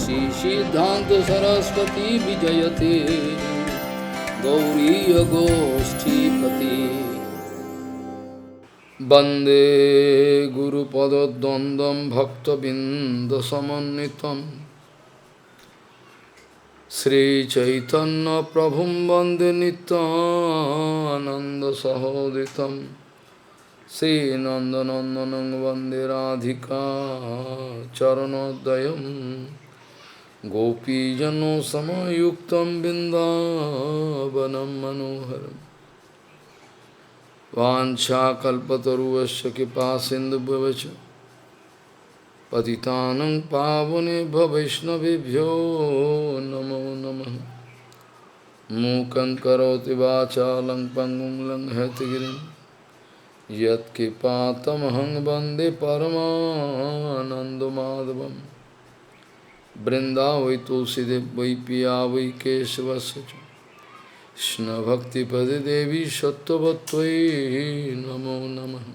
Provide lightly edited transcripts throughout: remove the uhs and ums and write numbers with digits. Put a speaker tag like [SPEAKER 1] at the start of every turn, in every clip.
[SPEAKER 1] श्री सिद्धांत सरस्वती विजयते गौरीय गोष्ठीपति वंदे गुरुपद्वंद्वं भक्तबिंदसमन्वितं श्रीचैतन्य प्रभुं वंदे नित्यानन्दसहोदितं श्रीनन्दनन्दनं वंदे राधिका चरणोदयं गोपीजनों समयुक्तं बिन्दावनं मनोहरम् वाञ्छाकल्पतरुश्च कृपासिन्धुभ्यश्च पतितानं पावनेभ्यो वैष्णवेभ्यो नमो नमः। मूकं करोति वाचालं पङ्गुं लङ्घयतिगिरिं यत्कृपातमहं वन्दे परमानन्दमाधवम्। वृन्दावै तुलसीदेव वै पिया वै केशवस्य च कृष्ण भक्ति पदे देवी सत्यवत्त्वयि नमो नमः।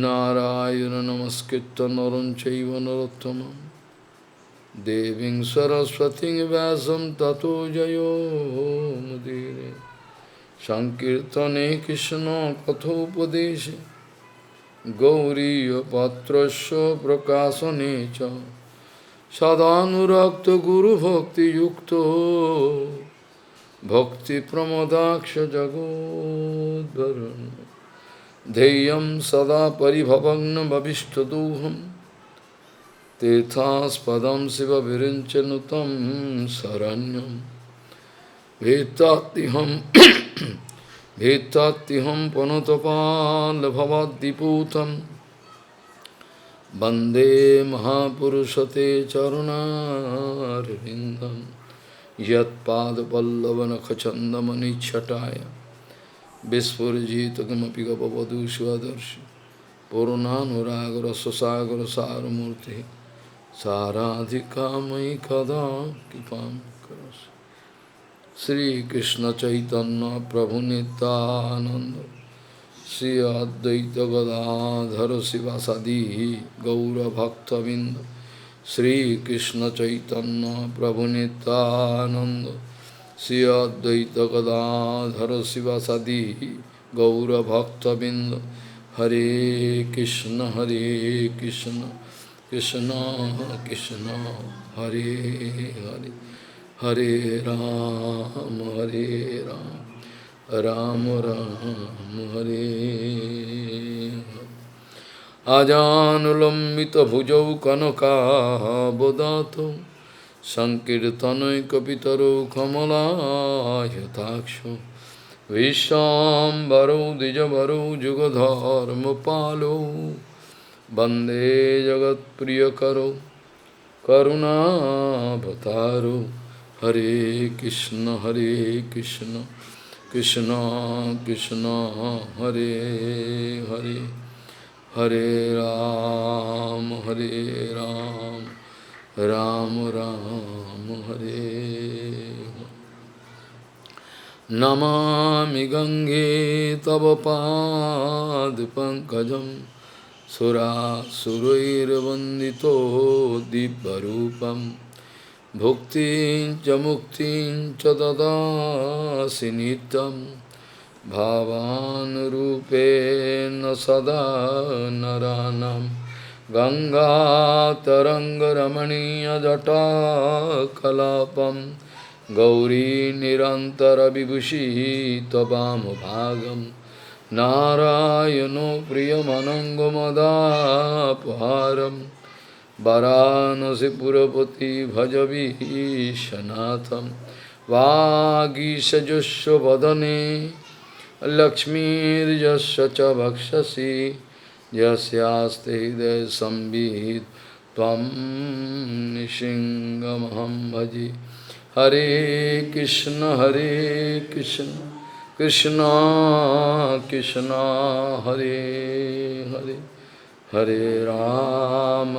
[SPEAKER 1] नारायण नमस्कृत्य नरं चैव नरोत्तमं देवीं सरस्वतीं व्यासं ततो जयो मुदीरये। संकीर्तने कृष्ण कथोपदेशे गौरीयपात्रस्य प्रकाशने च सदानुरक्तो गुरुभक्तियुक्तो भक्ति प्रमोदाक्ष जगोद्वरुन् ध्येयं सदा परिभवग्नं भविष्टदोहं तीर्थास्पदं शिवविरिञ्चनुतं शरण्यं भीत्तात्तिहं पुनतपाल्भवद्दिपूतं वन्दे महापुरुषते चरुणारविन्दम् यत्पादपल्लवनखचन्दमनिच्छटाय विस्फुरिजित किमपि गपवधू स्वदर्शि पूर्णानुरागरससागरसारमूर्तिः साराधिका मयि कदा कृपां करोसि। श्रीकृष्ण चैतन्य प्रभु नित्यानन्द श्री अद्वैत गदाधर शिवासादि गौरभक्तबिंद श्री कृष्ण चैतन्य प्रभु नित्यानंद श्री अद्वैत गदाधर शिवासादि गौरभक्तबिंद। हरे कृष्ण कृष्ण कृष्ण हरे हरे हरे राम राम राम हरे हरे। आजानुलम्बितभुजौ कनकाबदातौ संकीर्तनैकपितरौ कमलायताक्षौ विश्वाम्बरौ द्विजवरौ जुगधर्मपालौ वन्दे जगत्प्रियकरौ करुणावतारौ। हरे कृष्ण कृष्ण कृष्ण हरे हरे हरे राम राम राम हरे। नमामि गंगे तव पादपङ्कजं सुरासुरैर्वन्दितो दिव्यरूपं भुक्तिं च मुक्तिं च ददासि नित्यं भावानुरूपेण सदा नराणां। गंगातरङ्गरमणीयजटाकलापं गौरी निरन्तरविभूषिः त्ववामभागं नारायणो प्रियमनङ्गमदापहारं वाराणसीपुरपति भजवीशनाथं। वागीशजुष्वदने लक्ष्मीर्यस्य च वक्षसि यस्यास्ते हृदय संवित् त्वं निशिङ्गमहं भजे। हरे कृष्ण कृष्ण कृष्ण हरे हरे हरे राम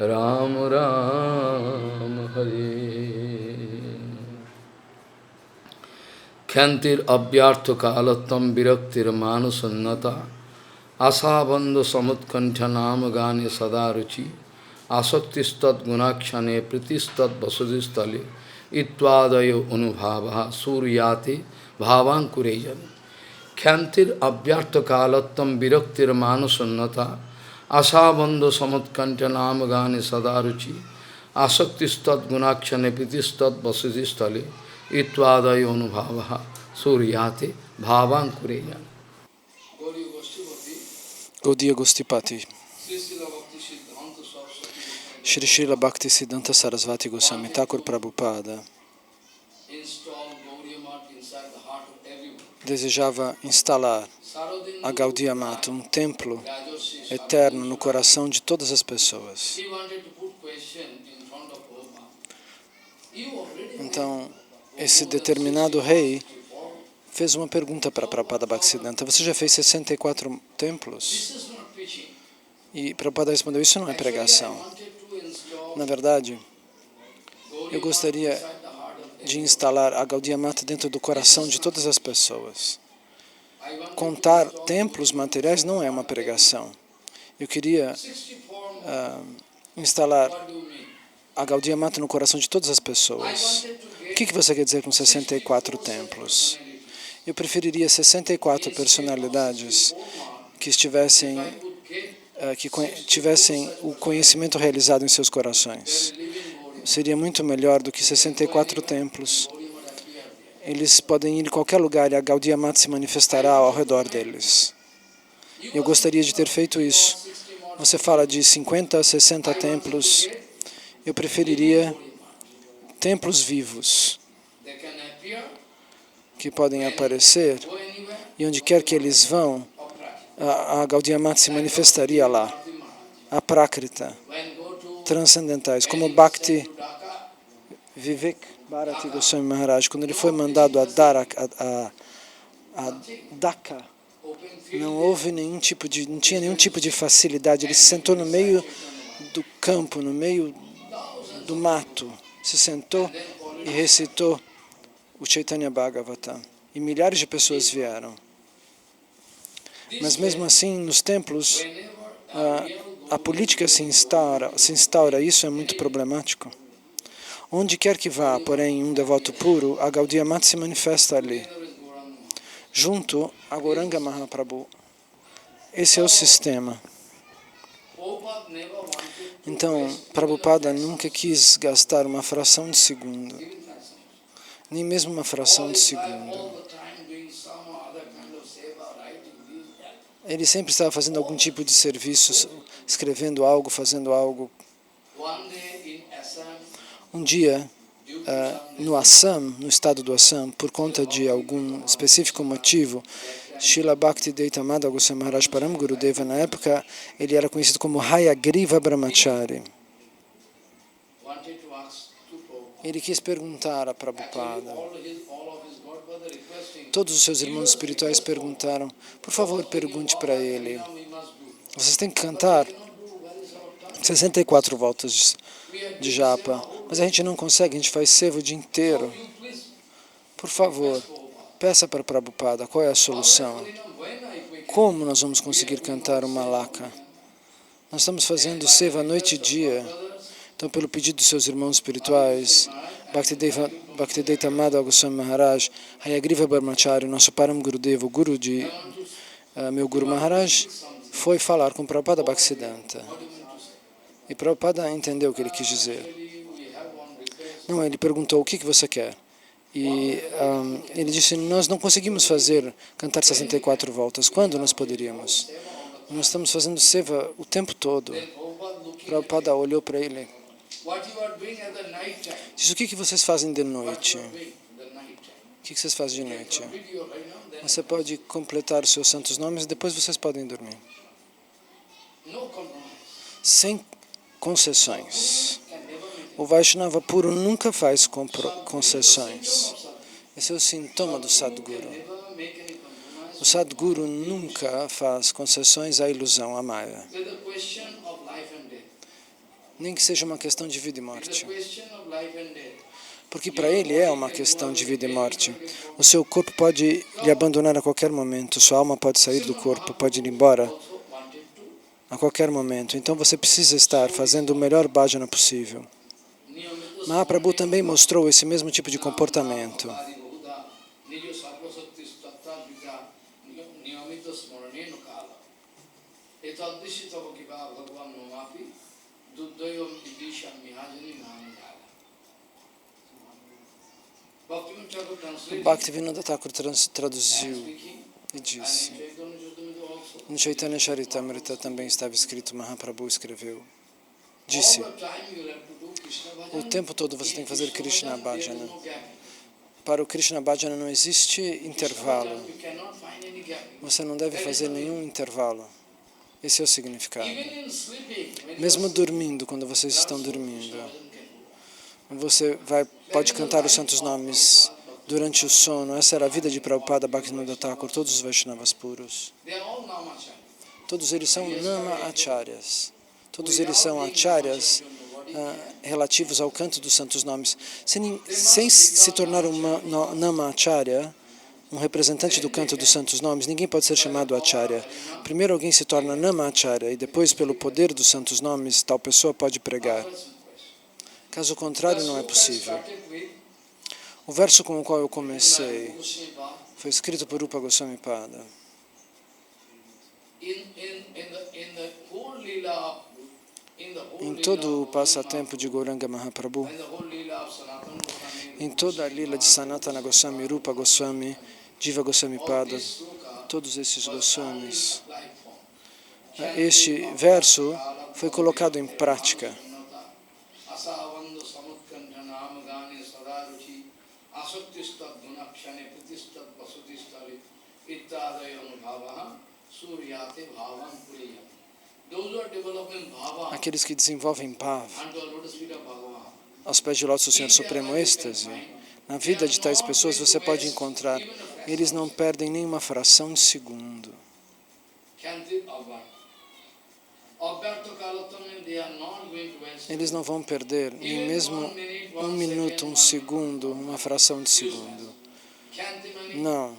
[SPEAKER 1] राम राम हरे। क्षंतिर अव्यार्थ कालत्तम विरक्तिर मानुसन्नता आशाबंध समुत्कंठ नाम गाने सदा रुचि asaktistat gunakshane pritistat vasudistale itvadayo anubhava suryate bhavankurejan kyantir avyartha kalattam viraktir manasannata asabandha samatkanta namagane sadaruchi asaktistat gunakshane pritistat vasudistale itvadayo anubhava suryate bhavankurejan.
[SPEAKER 2] Gaudiya Gostipati. Shri Srila Bhaktisiddhanta Sarasvati Goswami Thakur Prabhupada desejava instalar a Gaudiya Mata, um templo eterno no coração de todas as pessoas. Então, esse determinado rei fez uma pergunta para Prabhupada Bhaktisiddhanta: você já fez 64 templos? E Prabhupada respondeu: isso não é pregação. Na verdade, eu gostaria de instalar a Gaudiya Mata dentro do coração de todas as pessoas. Contar templos materiais não é uma pregação. Eu queria instalar a Gaudiya Mata no coração de todas as pessoas. O que você quer dizer com 64 templos? Eu preferiria 64 personalidades que tivessem o conhecimento realizado em seus corações. Seria muito melhor do que 64 templos. Eles podem ir em qualquer lugar e a Gaudiya Mata se manifestará ao redor deles. Eu gostaria de ter feito isso. Você fala de 50, 60 templos. Eu preferiria templos vivos, que podem aparecer, e onde quer que eles vão, a Gaudiya Mata se manifestaria lá. A Prakrita, transcendentais, como Bhakti Vivek Bharati Goswami Maharaj, quando ele foi mandado a Dhaka, não tinha nenhum tipo de facilidade. Ele se sentou no meio do campo, no meio do mato, se sentou e recitou o Chaitanya Bhagavatam. E milhares de pessoas vieram. Mas mesmo assim, nos templos, a política se instaura. Isso é muito problemático. Onde quer que vá, porém, um devoto puro, a Gaudiya Mata se manifesta ali, junto a Gauranga Mahaprabhu. Esse é o sistema. Então, Prabhupada nunca quis gastar uma fração de segundo, nem mesmo uma fração de segundo. Ele sempre estava fazendo algum tipo de serviço, escrevendo algo, fazendo algo. Um dia, no Assam, no estado do Assam, por conta de algum específico motivo, Srila Bhaktivedanta Madhava Goswami Maharaj Param Gurudeva, na época, ele era conhecido como Hayagriva Brahmachari. Ele quis perguntar a Prabhupada. Todos os seus irmãos espirituais perguntaram: por favor, pergunte para ele. Vocês têm que cantar 64 voltas de japa, mas a gente não consegue, a gente faz seva o dia inteiro. Por favor, peça para Prabhupada qual é a solução. Como nós vamos conseguir cantar uma laka? Nós estamos fazendo seva noite e dia. Então, pelo pedido dos seus irmãos espirituais, Bhaktivedanta Madhava Goswami Maharaj, Hayagriva Brahmachari, nosso Param Gurudeva, o guru de meu Guru Maharaj, foi falar com Prabhupada Bhaktisiddhanta. E Prabhupada entendeu o que ele quis dizer. Não, ele perguntou: o que você quer? E ele disse: nós não conseguimos cantar 64 voltas. Quando nós poderíamos? Nós estamos fazendo seva o tempo todo. Prabhupada olhou para ele. Disse: o que vocês fazem de noite? O que vocês fazem de noite? Você pode completar os seus santos nomes e depois vocês podem dormir. Sem concessões. O Vaishnava puro nunca faz concessões. Esse é o sintoma do Sadguru. O Sadguru nunca faz concessões à ilusão, à Maya. Nem que seja uma questão de vida e morte. Porque para ele é uma questão de vida e morte. O seu corpo pode lhe abandonar a qualquer momento, sua alma pode sair do corpo, pode ir embora a qualquer momento. Então você precisa estar fazendo o melhor bhajana possível. Mahaprabhu também mostrou esse mesmo tipo de comportamento. Bhaktivinoda Thakur traduziu e disse, no Chaitanya Charitamrita também estava escrito, Mahaprabhu escreveu, disse, o tempo todo você tem que fazer Krishna Bhajana. Para o Krishna Bhajana não existe intervalo. Você não deve fazer nenhum intervalo. Esse é o significado. Mesmo dormindo, quando vocês estão dormindo, você pode cantar os santos nomes durante o sono. Essa era a vida de Prabhupada Bhaktivinoda Thakur, todos os Vaishnavas puros. Todos eles são Nama Acharyas. Todos eles são Acharyas relativos ao canto dos santos nomes. Sem se tornar um Nama Acharya, um representante do canto dos santos nomes, ninguém pode ser chamado Acharya. Primeiro alguém se torna Nama Acharya e depois, pelo poder dos santos nomes, tal pessoa pode pregar. Caso contrário, não é possível. O verso com o qual eu comecei foi escrito por Rupa Goswami Pada. Em todo o passatempo de Gauranga Mahaprabhu, em toda a lila de Sanatana Goswami, Rupa Goswami, Jiva Goswami Pada, todos esses Goswamis, este verso foi colocado em prática. Aqueles que desenvolvem bhava aos pés de lótus do Senhor Supremo, êxtase, na vida de tais pessoas você pode encontrar, eles não perdem nem uma fração de segundo. Eles não vão perder nem mesmo um minuto, um segundo, uma fração de segundo. Não.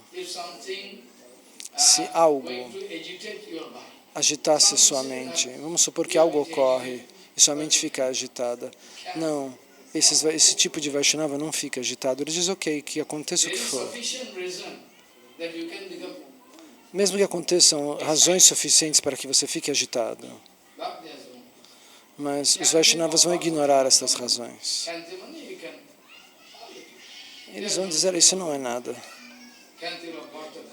[SPEAKER 2] Se algo agitasse sua mente, vamos supor que algo ocorre e sua mente fica agitada. Não, esse tipo de Vaishnava não fica agitado. Ele diz, ok, que aconteça o que for. Mesmo que aconteçam razões suficientes para que você fique agitado. Mas os Vaishnavas vão ignorar essas razões. Eles vão dizer, isso não é nada.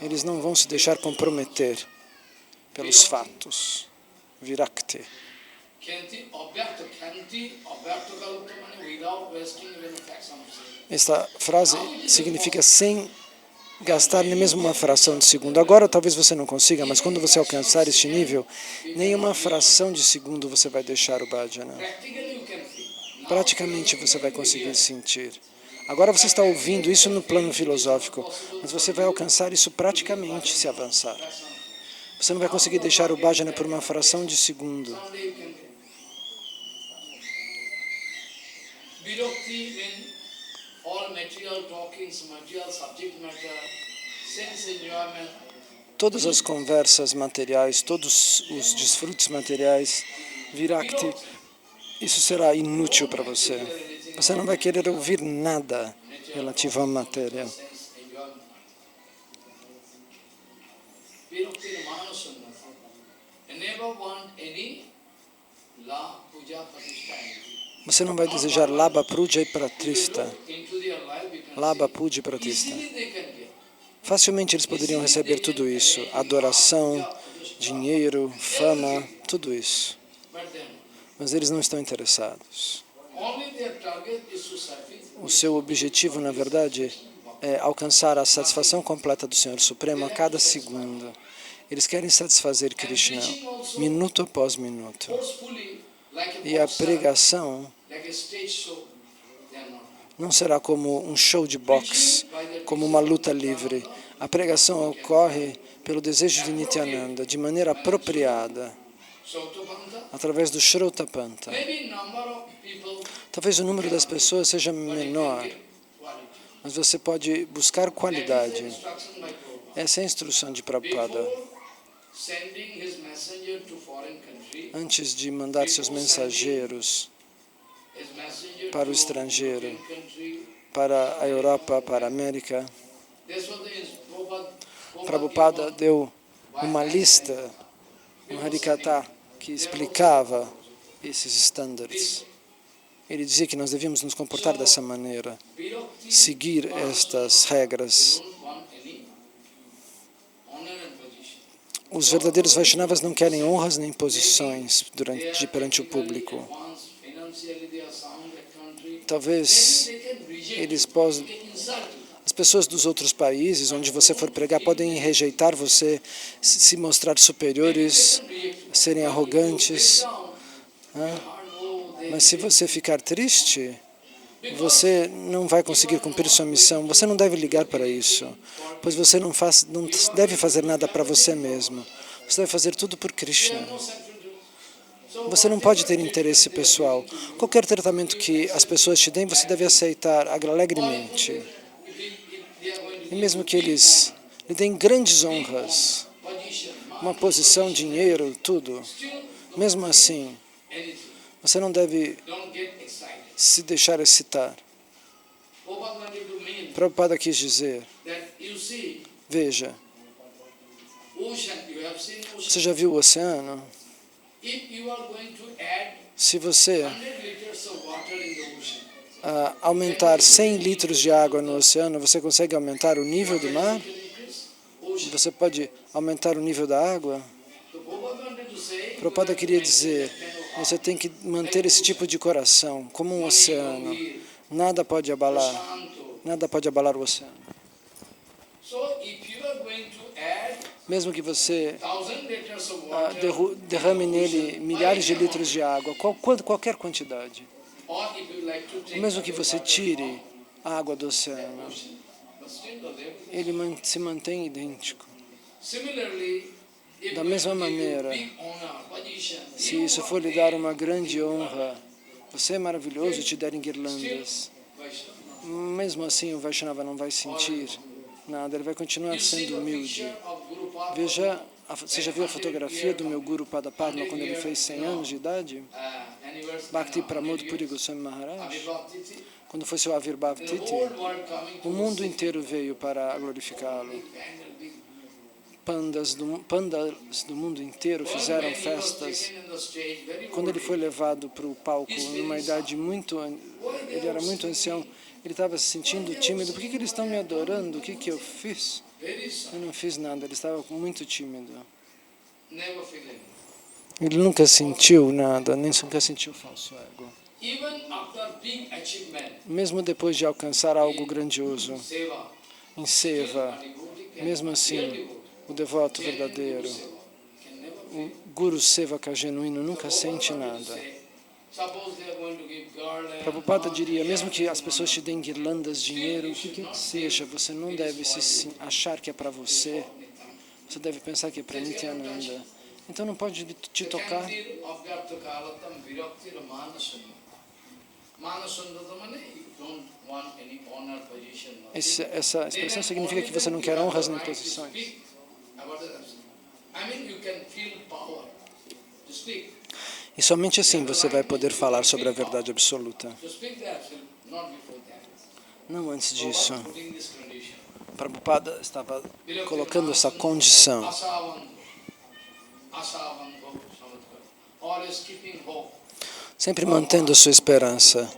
[SPEAKER 2] Eles não vão se deixar comprometer pelos fatos. Virakti. Esta frase significa sem gastar nem mesmo uma fração de segundo. Agora talvez você não consiga, mas quando você alcançar este nível, nem uma fração de segundo você vai deixar o bhajana. Praticamente você vai conseguir sentir. Agora você está ouvindo isso no plano filosófico, mas você vai alcançar isso praticamente se avançar. Você não vai conseguir deixar o bhajana por uma fração de segundo. Todas as conversas materiais, todos os desfrutes materiais, virakti, isso será inútil para você. Você não vai querer ouvir nada relativo à matéria. Você não vai desejar Labha, Puja e Pratishta. Labha, Puja e Pratishta. Facilmente eles poderiam receber tudo isso. Adoração, dinheiro, fama, tudo isso. Mas eles não estão interessados. O seu objetivo, na verdade, é alcançar a satisfação completa do Senhor Supremo a cada segundo. Eles querem satisfazer Krishna minuto após minuto. E a pregação não será como um show de boxe, como uma luta livre. A pregação ocorre pelo desejo de Nityananda, de maneira apropriada, através do Shrotapanta. Talvez o número das pessoas seja menor, mas você pode buscar qualidade. Essa é a instrução de Prabhupada. antes de mandar seus mensageiros para o estrangeiro, para a Europa, para a América, Prabhupada deu uma lista, um Harikatha, que explicava esses estándares. Ele dizia que nós devíamos nos comportar dessa maneira, seguir estas regras. Os verdadeiros Vaishnavas não querem honras nem posições perante o público. Talvez eles possam... As pessoas dos outros países, onde você for pregar, podem rejeitar você, se mostrar superiores, serem arrogantes. Mas se você ficar triste, você não vai conseguir cumprir sua missão. Você não deve ligar para isso, pois você não deve fazer nada para você mesmo. Você deve fazer tudo por Krishna. Você não pode ter interesse pessoal. Qualquer tratamento que as pessoas te deem, você deve aceitar alegremente. E mesmo que eles lhe deem grandes honras, uma posição, dinheiro, tudo, mesmo assim, você não deve se deixar excitar. Prabhupada quis dizer, veja, você já viu o oceano? Se você aumentar 100 litros de água no oceano, você consegue aumentar o nível do mar? Você pode aumentar o nível da água? Prabhupada queria dizer, você tem que manter esse tipo de coração, como um oceano. Nada pode abalar o oceano. Mesmo que você derrame nele milhares de litros de água, qualquer quantidade. Mesmo que você tire a água do oceano, ele se mantém idêntico. Da mesma maneira, se isso for lhe dar uma grande honra, você é maravilhoso, te derem guirlandas, mesmo assim o Vaishnava não vai sentir nada, ele vai continuar sendo humilde. Veja, você já viu a fotografia do meu Guru Padapadma quando ele fez 100 anos de idade? Bhakti Pramod Puri Goswami Maharaj, quando foi seu Avirbhav Tithi, o mundo inteiro veio para glorificá-lo. Pandas do mundo inteiro fizeram festas. Quando ele foi levado para o palco, numa idade ele era muito ancião, ele estava se sentindo tímido. Por que eles estão me adorando? O que eu fiz? Eu não fiz nada, ele estava muito tímido. Ele nunca sentiu nada, nem nunca sentiu falso ego. Mesmo depois de alcançar algo grandioso, em seva, mesmo assim, o devoto verdadeiro, o Guru Sevaka genuíno nunca sente nada. Prabhupada diria, mesmo que as pessoas te deem guirlandas, dinheiro, o que seja, você não deve se achar que é para você. Você deve pensar que é para Nityananda. Então não pode te tocar. Essa expressão significa que você não quer honras nem posições. E somente assim você vai poder falar sobre a verdade absoluta. Não antes disso. Prabhupada estava colocando essa condição. Sempre mantendo a sua esperança.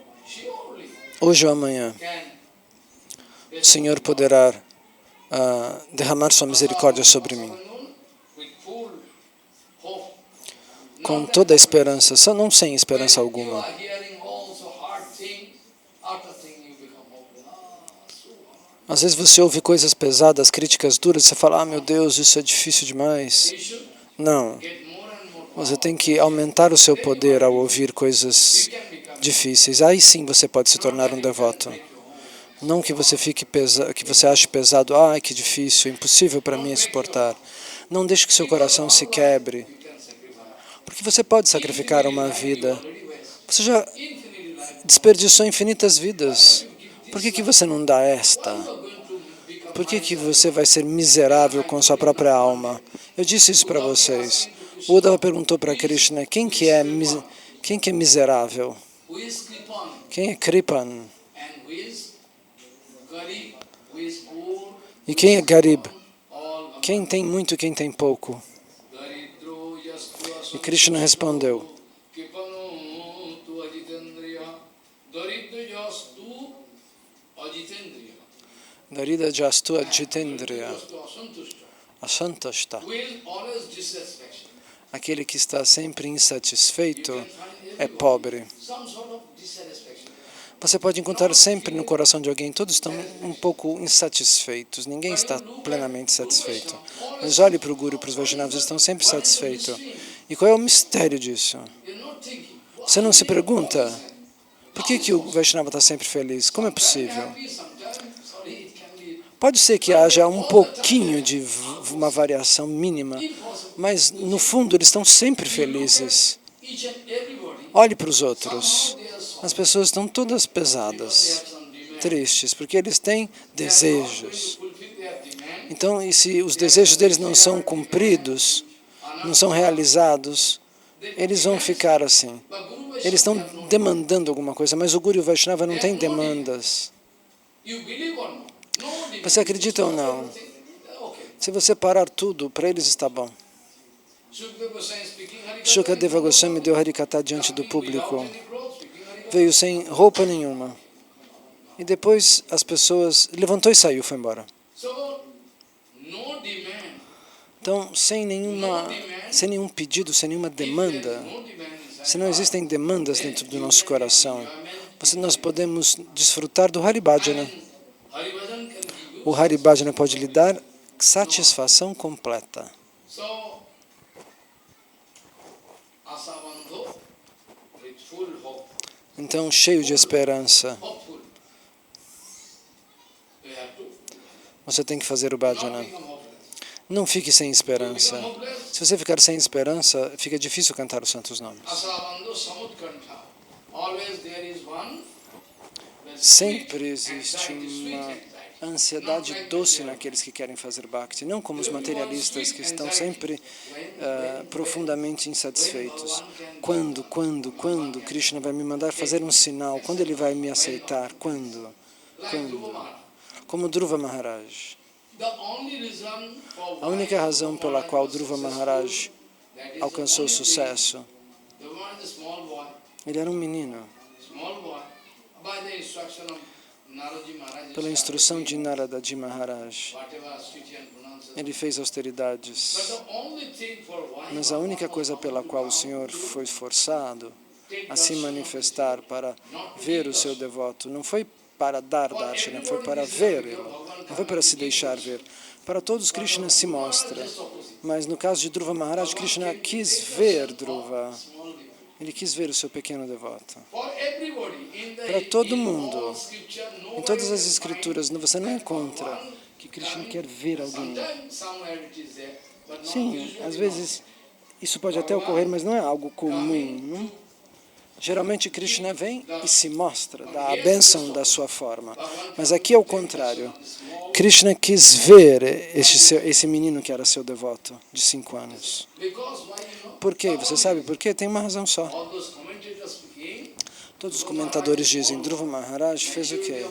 [SPEAKER 2] Hoje ou amanhã, o Senhor poderá derramar sua misericórdia sobre mim. Com toda a esperança, só não sem esperança alguma. Às vezes você ouve coisas pesadas, críticas duras, você fala, meu Deus, isso é difícil demais. Não. Você tem que aumentar o seu poder ao ouvir coisas difíceis. Aí sim você pode se tornar um devoto. Não que você que você ache pesado, que difícil, impossível para mim suportar. Não deixe que seu coração se quebre. Porque você pode sacrificar uma vida. Você já desperdiçou infinitas vidas. Por que você não dá esta? Por que você vai ser miserável com sua própria alma? Eu disse isso para vocês. Uddhava perguntou para Krishna, quem que é miserável? Quem é Kripan? E quem é Garib? Quem tem muito e quem tem pouco? E Krishna respondeu, Darida Jastu Ajitendriya Asantashta. Aquele que está sempre insatisfeito é pobre. Você pode encontrar sempre no coração de alguém, todos estão um pouco insatisfeitos, ninguém está plenamente satisfeito. Mas olhe para o Guru e para os Vaishnavas, eles estão sempre satisfeitos. E qual é o mistério disso? Você não se pergunta, por que o Vaishnava está sempre feliz? Como é possível? Pode ser que haja um pouquinho de uma variação mínima, mas no fundo eles estão sempre felizes. Olhe para os outros. As pessoas estão todas pesadas, tristes, porque eles têm desejos. Então, e se os desejos deles não são cumpridos, não são realizados, eles vão ficar assim. Eles estão demandando alguma coisa, mas o Guru e o Vaishnava não têm demandas. Você acredita ou não? Se você parar tudo, para eles está bom. Shukadeva Goswami deu Harikata diante do público. Veio sem roupa nenhuma. E depois as pessoas levantou e saiu, foi embora. Então, sem nenhum pedido, sem nenhuma demanda, se não existem demandas dentro do nosso coração, nós podemos desfrutar do Haribhajana. O Haribhajana pode lhe dar satisfação completa. Então, cheio de esperança, você tem que fazer o bhajana. Não fique sem esperança. Se você ficar sem esperança, fica difícil cantar os santos nomes. Sempre existe uma ansiedade doce naqueles que querem fazer bhakti, não como os materialistas que estão sempre profundamente insatisfeitos. Quando Krishna vai me mandar fazer um sinal? Quando ele vai me aceitar? Quando? Como Dhruva Maharaj. A única razão pela qual Dhruva Maharaj alcançou sucesso, ele era um menino. Pela instrução de Naradaji Maharaj, ele fez austeridades. Mas a única coisa pela qual o Senhor foi forçado a se manifestar para ver o seu devoto, não foi para dar darshana, foi para ver ele, não foi para se deixar ver. Para todos, Krishna se mostra. Mas no caso de Dhruva Maharaj, Krishna quis ver Dhruva. Ele quis ver o seu pequeno devoto. Para todo mundo, em todas as escrituras, você não encontra que Krishna quer ver alguém. Sim, às vezes isso pode até ocorrer, mas não é algo comum. Não? Geralmente Krishna vem e se mostra, dá a bênção da sua forma. Mas aqui é o contrário. Krishna quis ver esse menino que era seu devoto, de 5 anos. Por quê? Você sabe por quê? Tem uma razão só. Todos os comentadores dizem, Dhruva Maharaj fez o quê?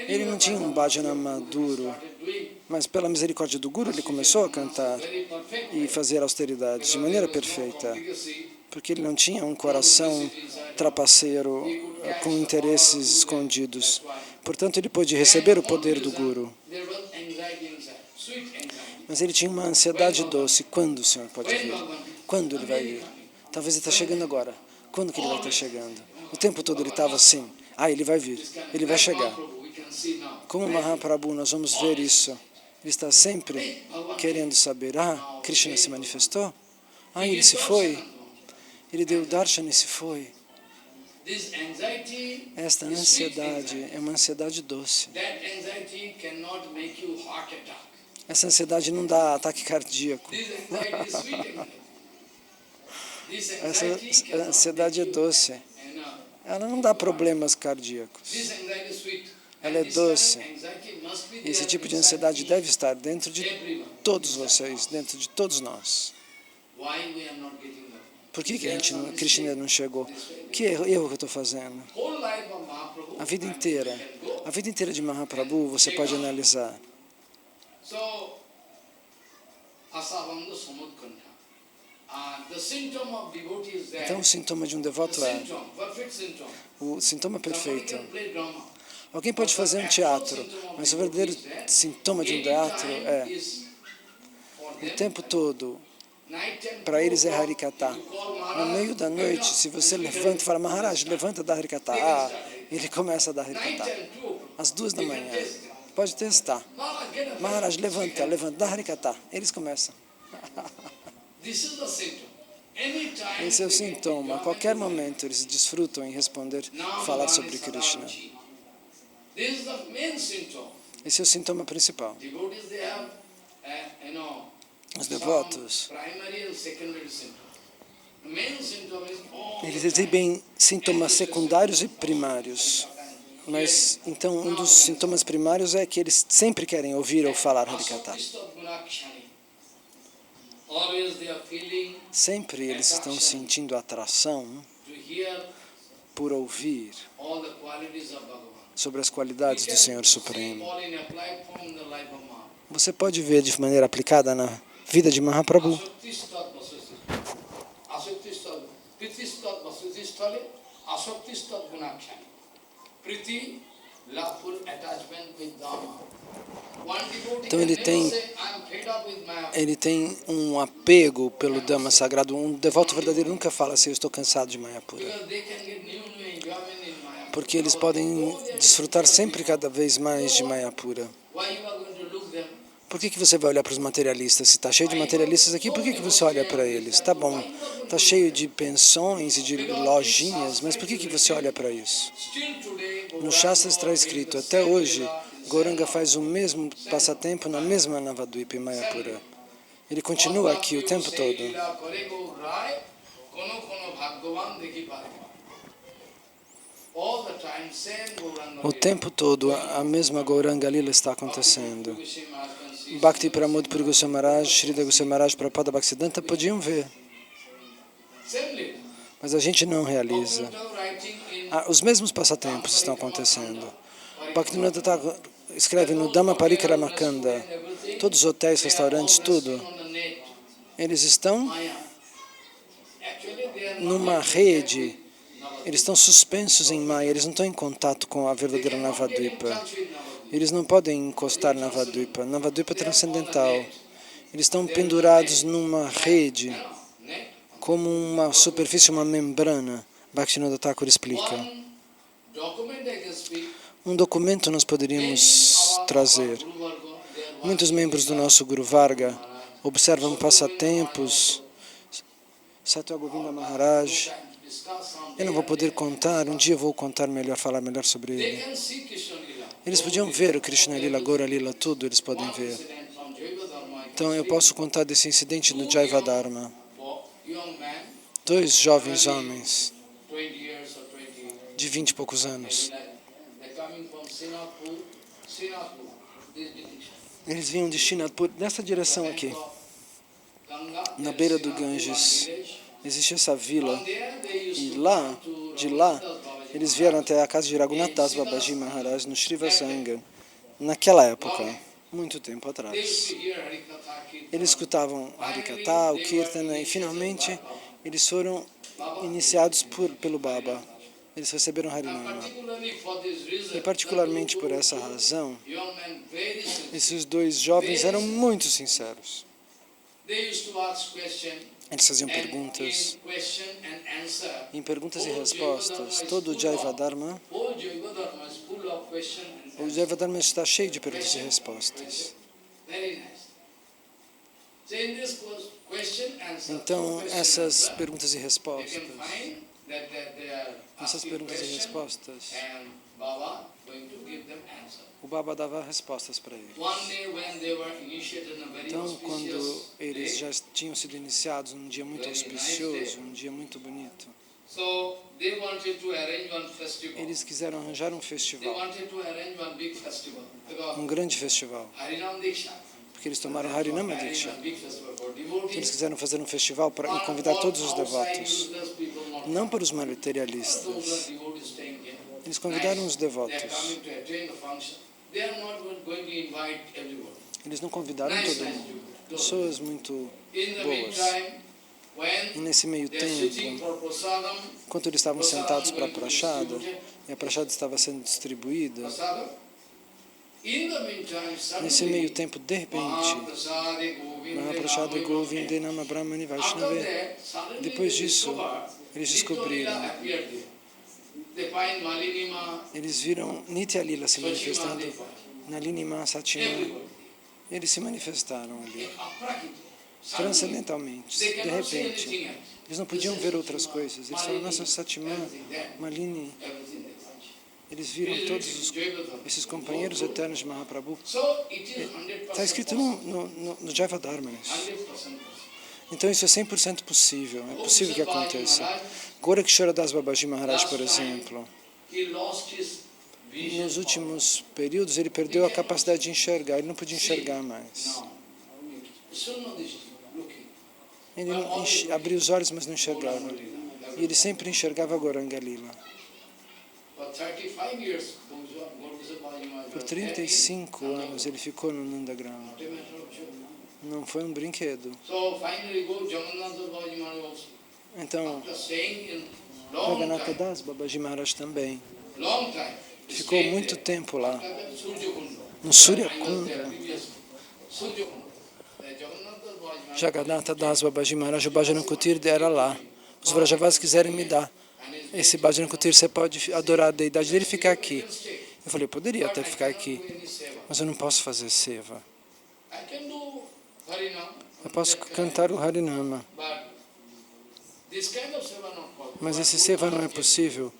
[SPEAKER 2] Ele não tinha um bhajana maduro, mas pela misericórdia do Guru ele começou a cantar e fazer austeridades de maneira perfeita, porque ele não tinha um coração trapaceiro com interesses escondidos. Portanto, ele pôde receber o poder do Guru. Mas ele tinha uma ansiedade doce. Quando o Senhor pode vir? Quando ele vai vir? Talvez ele está chegando agora. Quando que ele vai estar chegando? O tempo todo ele estava assim. Ele vai vir. Ele vai chegar. Como Mahaprabhu, nós vamos ver isso. Ele está sempre querendo saber. Krishna se manifestou? Ele se foi. Ele deu darshan e se foi. Esta ansiedade é uma ansiedade doce. Essa ansiedade não dá ataque cardíaco. Essa ansiedade é doce. Ela não dá problemas cardíacos. Ela é doce. Esse tipo de ansiedade deve estar dentro de todos vocês, dentro de todos nós. Por que Krishna não chegou? Que erro que eu estou fazendo? A vida inteira de Mahaprabhu você pode analisar. Então o sintoma de um devoto é o sintoma perfeito. Alguém pode fazer um teatro, mas o verdadeiro sintoma de um teatro é o tempo todo. Para eles é Harikata. No meio da noite, se você levanta e fala, Maharaj, levanta da Harikata. Ele começa a dar Harikata. Às 2 da manhã. Pode testar. Maharaj, levanta, dá Harikata. Eles começam. Esse é o sintoma. A qualquer momento eles desfrutam em responder, falar sobre Krishna. Esse é o sintoma principal. Os devotos, eles exibem sintomas secundários e primários. Mas, então, um dos sintomas primários é que eles sempre querem ouvir ou falar Harikata. Sempre eles estão sentindo atração por ouvir sobre as qualidades do Senhor Supremo. Você pode ver de maneira aplicada na vida de Mahaprabhu. Então ele tem um apego pelo Dhamma sagrado. Um devoto verdadeiro nunca fala assim, eu estou cansado de Mayapura. Porque eles podem desfrutar sempre cada vez mais de Mayapura. Por que você vai olhar para os materialistas? Se está cheio de materialistas aqui, por que você olha para eles? Tá bom, está cheio de pensões e de lojinhas, mas por que você olha para isso? No Shastra está escrito, até hoje, Gauranga faz o mesmo passatempo na mesma Navadvipa em Mayapura. Ele continua aqui o tempo todo. O tempo todo a mesma Gauranga Lila está acontecendo. Bhakti Pramod Puri Goswami Maharaj, Shrida Goswami Maharaj, Prabhupada Bhaktisiddhanta podiam ver. Mas a gente não realiza. Os mesmos passatempos estão acontecendo. Bhaktivinoda Thakur escreve no Dhamma Parikrama Kanda, todos os hotéis, restaurantes, tudo, eles estão numa rede, eles estão suspensos em Maya, eles não estão em contato com a verdadeira Navadvipa. Eles não podem encostar na Navadvipa. Navadvipa é transcendental. Eles estão pendurados numa rede, como uma superfície, uma membrana. Bhaktivinoda Thakur explica. Um documento nós poderíamos trazer. Muitos membros do nosso Guru Varga observam passatempos. Satya Govinda Maharaj. Eu não vou poder contar, um dia eu vou contar melhor, falar melhor sobre ele. Eles podiam ver o Krishna Lila, Gaura Lila, tudo eles podem ver. Então eu posso contar desse incidente no Jaiva Dharma. 2 jovens homens, de 20 e poucos anos. Eles vinham de Shinapur, nessa direção aqui, na beira do Ganges. Existe essa vila, e de lá, eles vieram até a casa de Raghunath Das Babaji Maharaj no Srivasanga, naquela época, muito tempo atrás. Eles escutavam Harikata, o Kirtana, e finalmente eles foram iniciados pelo Baba. Eles receberam Harinama. E particularmente por essa razão, esses 2 jovens eram muito sinceros. Eles faziam perguntas, em perguntas e respostas. Todo o Jaiva Dharma, está cheio de perguntas e respostas. Então, essas perguntas e respostas, o Baba dava respostas para eles. Então, quando eles já tinham sido iniciados num dia muito auspicioso, um dia muito bonito, eles quiseram arranjar um festival, um grande festival, porque eles tomaram Harinama Diksha. Eles quiseram fazer um festival e convidar todos os devotos, não para os materialistas. Eles convidaram os devotos. Eles não convidaram todo mundo. Pessoas muito boas. E nesse meio tempo, enquanto eles estavam sentados para a prashada, e a prashada estava sendo distribuída, nesse meio tempo, de repente, Mahaprasada Govinde Nama Brahmani Vaishnave, depois disso, eles descobriram, eles viram Nitya Lila se manifestando, Nalinima Satima, eles se manifestaram ali, transcendentalmente, de repente. Eles não podiam ver outras coisas, eles falaram, nossa, Satima, Malini, eles viram todos esses companheiros eternos de Mahaprabhu. Está escrito no Jayavadharmanis. Então isso é 100% possível, é possível que aconteça. Gorakshara Das Babaji Maharaj, por exemplo, nos últimos períodos ele perdeu a capacidade de enxergar, ele não podia enxergar mais. Ele abria os olhos, mas não enxergava. E ele sempre enxergava Gauranga Lila. Por 35 anos ele ficou no Nandagrama. Não foi um brinquedo. Então, Jagannatha Das Babaji Maharaj também ficou muito tempo lá, no Surya Kunda. Jagannatha Das Babaji Maharaj, o Bhajana Kutir era lá. Os Vrajavas quiserem me dar esse Bhajana Kutir, você pode adorar a deidade dele e ficar aqui. Eu falei, eu poderia até ficar aqui, mas eu não posso fazer seva. Eu posso cantar o Harinama, mas esse seva não é possível.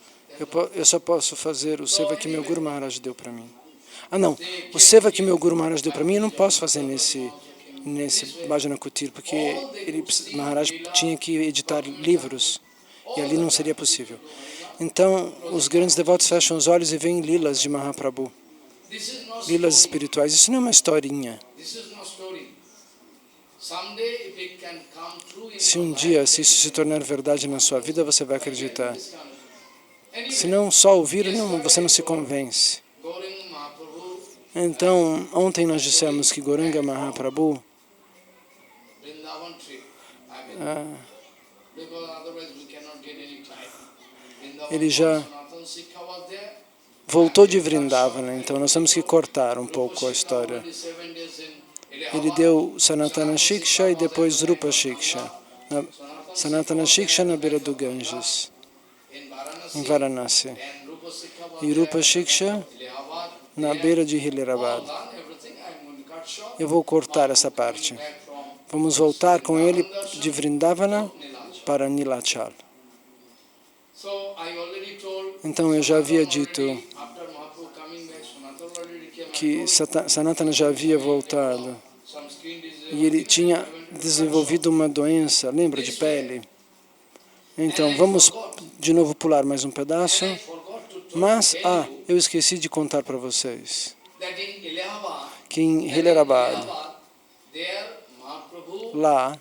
[SPEAKER 2] Eu só posso fazer o seva que meu Guru Maharaj deu para mim. Ah não, o seva que meu Guru Maharaj deu para mim eu não posso fazer nesse Bhajana Kutir, porque Maharaj tinha que editar livros e ali não seria possível. Então, os grandes devotos fecham os olhos e veem lilas de Mahaprabhu, lilas espirituais. Isso não é uma historinha. Se um dia isso se tornar verdade na sua vida, você vai acreditar. Se não só ouvir, você não se convence. Então, ontem nós dissemos que Gauranga Mahaprabhu ele já voltou de Vrindavana, então nós temos que cortar um pouco a história. Ele deu Sanatana Shiksha e depois Rupa Shiksha. Sanatana Shiksha na beira do Ganges, em Varanasi. E Rupa Shiksha na beira de Hyderabad. Eu vou cortar essa parte. Vamos voltar com ele de Vrindavana para Nilachal. Então eu já havia dito que Sanatana já havia voltado e ele tinha desenvolvido uma doença, lembra, de pele. Então vamos de novo pular mais um pedaço. Mas, eu esqueci de contar para vocês que em Hyderabad, lá,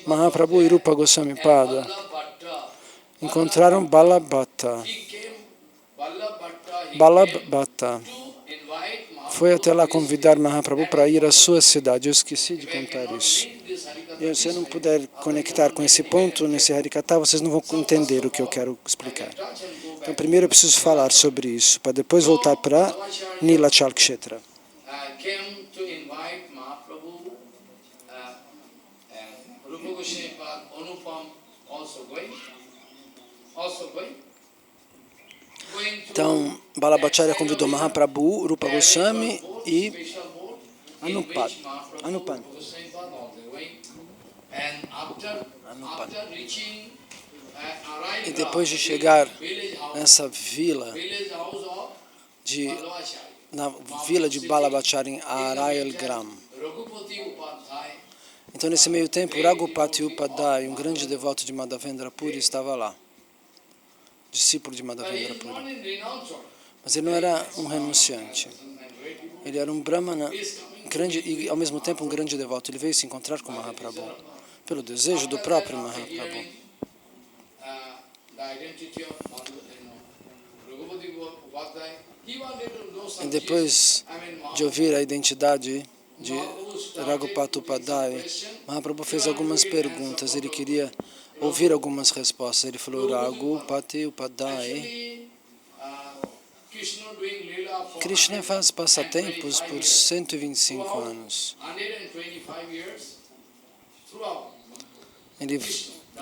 [SPEAKER 2] Mahaprabhu e Rupa Goswami Pada encontraram Balabhata. Balabhata foi até lá convidar Mahaprabhu para ir à sua cidade. Eu esqueci de contar isso. E se eu não puder conectar com esse ponto, nesse Harikatha, vocês não vão entender o que eu quero explicar. Então, primeiro eu preciso falar sobre isso, para depois voltar para Nilachal Kshetra. Então, Balabhacharya convidou Mahaprabhu, Rupa Goswami e Anupan. E depois de chegar nessa vila, na vila de Balabhacharya em Arayal Gram. Então, nesse meio tempo, Raghupati Upadhyay, um grande devoto de Madhavendra Puri, estava lá. Discípulo de Madhavendra Puri. Mas ele não era um renunciante. Ele era um brahmana grande e ao mesmo tempo um grande devoto. Ele veio se encontrar com Mahaprabhu pelo desejo do próprio Mahaprabhu. E depois de ouvir a identidade de Raghupati Upadhyay, Mahaprabhu fez algumas perguntas. Ele queria ouvir algumas respostas. Ele falou: Raghupati Upadhyay, Krishna faz passatempos por 125 anos.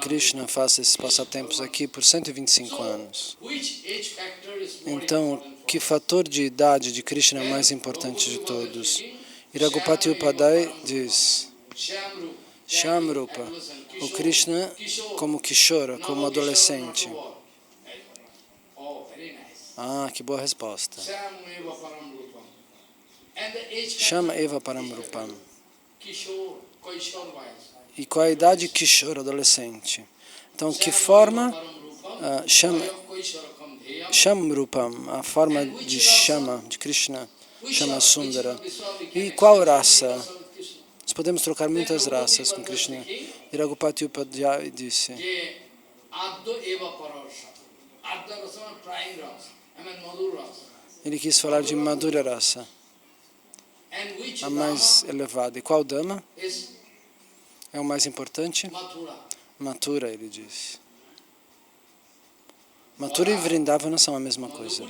[SPEAKER 2] Krishna faz esses passatempos aqui por 125 anos. Então, que fator de idade de Krishna é mais importante de todos? E Raghupati Upadhyay diz: Shamrupa, o Krishna como Kishora, como adolescente. Ah, que boa resposta. Shama Eva Paramrupam. E qual a idade? Kishora, adolescente. Então, que forma? Shamrupam, a forma de Shama, de Krishna, Shama Sundara. E qual raça? Nós podemos trocar muitas raças com Krishna. E Raghupati Upadhyay disse: ele quis falar de Madhura Rasa, a mais elevada. E qual Dama é o mais importante? Mathura, ele disse. Mathura e Vrindavana são a mesma coisa.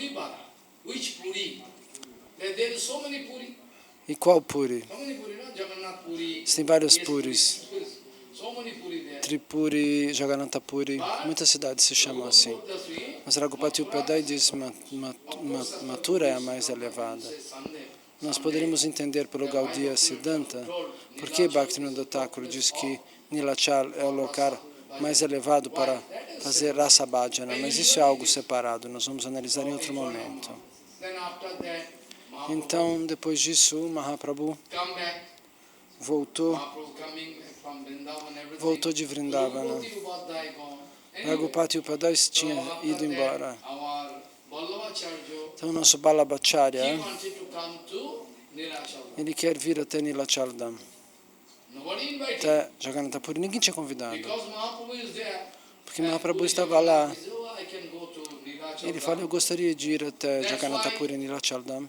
[SPEAKER 2] E qual Puri? Tem vários Puris. Tripuri, Jagannatha Puri, muitas cidades se chamam assim. Mas Raghupati Upadhyay diz Mathura é a mais elevada. Nós poderíamos entender pelo Gaudiya Siddhanta por que Bhaktivinoda Thakur diz que Nilachal é o lugar mais elevado para fazer Rasa Bhajana, mas isso é algo separado, nós vamos analisar em outro momento. Então, depois disso, Mahaprabhu voltou de Vrindavana. Raghupati Upadhyay tinha ido embora. Então, nosso Balabhacharya, ele quer vir até Nilachal Dham, até Jagannatha Puri. Ninguém tinha convidado, porque Mahaprabhu estava lá. Ele fala: eu gostaria de ir até Jagannatha Puri e Nilachal Dham.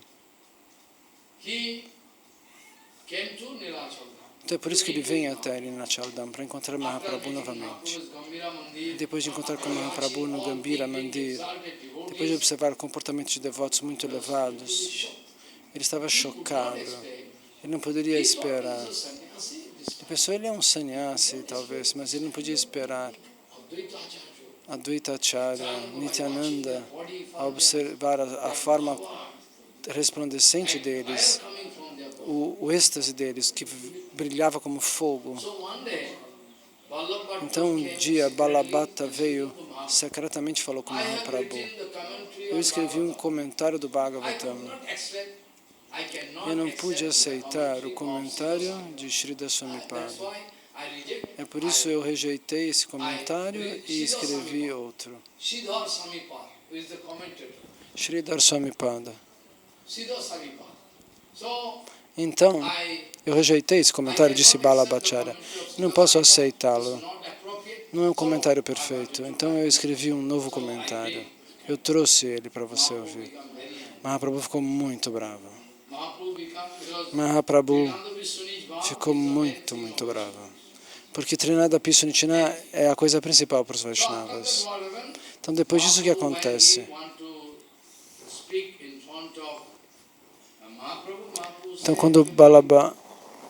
[SPEAKER 2] Então é por isso que ele vem até Nilachal Dham, para encontrar Mahaprabhu novamente. Depois de encontrar com Mahaprabhu no Gambhira Mandir, depois de observar o comportamento de devotos muito elevados, ele estava chocado. Ele não poderia esperar. Ele pensou: ele é um sannyasi, talvez, mas ele não podia esperar. Advaita Acharya, Nityananda, a observar a forma resplandecente deles, o êxtase deles, que brilhava como fogo. Então, um dia, Balabhata veio, secretamente falou com Mahaprabhu: eu escrevi um comentário do Bhagavatam. Eu não pude aceitar o comentário de Sridhar Swamipada. É por isso eu rejeitei esse comentário e escrevi outro. Sridhar Swamipada. Então, eu rejeitei esse comentário, disse Balabhacharya. Não posso aceitá-lo. Não é um comentário perfeito. Então eu escrevi um novo comentário. Eu trouxe ele para você ouvir. Mahaprabhu ficou muito bravo. Mahaprabhu ficou muito, muito bravo. Porque Trinada Pisunitina é a coisa principal para os Vaishnavas. Então, depois disso, o que acontece? Então, quando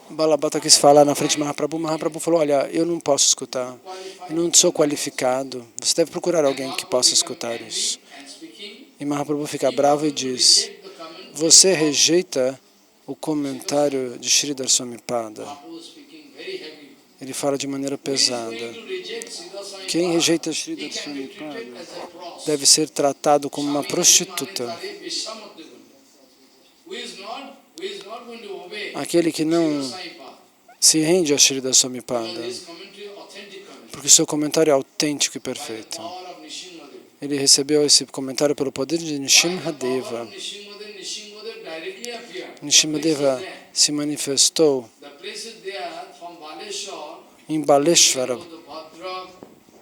[SPEAKER 2] Balabhata quis falar na frente de Mahaprabhu, Mahaprabhu falou: olha, eu não posso escutar, eu não sou qualificado, você deve procurar alguém que possa escutar isso. E Mahaprabhu fica bravo e diz: você rejeita o comentário de Sridhar Swamipada. Ele fala de maneira pesada. Quem rejeita Sridhar Swamipada deve ser tratado como uma prostituta. Aquele que não se rende a Sridhar Swamipada, porque o seu comentário é autêntico e perfeito. Ele recebeu esse comentário pelo poder de Nrsimhadeva. Nrsimhadeva se manifestou
[SPEAKER 1] The place is there from Baleshwar.
[SPEAKER 2] em Baleshwara.
[SPEAKER 1] The Bhadra,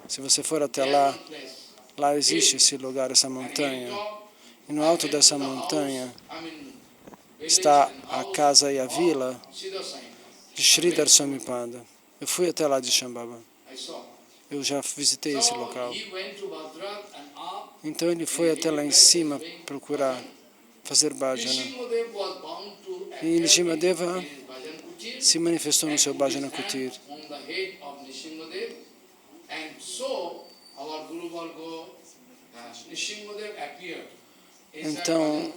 [SPEAKER 2] Se você for até
[SPEAKER 1] there
[SPEAKER 2] lá,
[SPEAKER 1] one place.
[SPEAKER 2] lá existe esse lugar, essa montanha. E no alto dessa montanha está a casa e a vila de Sridhar Swamipada. Eu fui até lá de Shambhava. Eu já visitei esse local. Então ele foi até lá em cima procurar fazer bhajana. E Nishimadeva se manifestou no seu bhajana kutir. Então,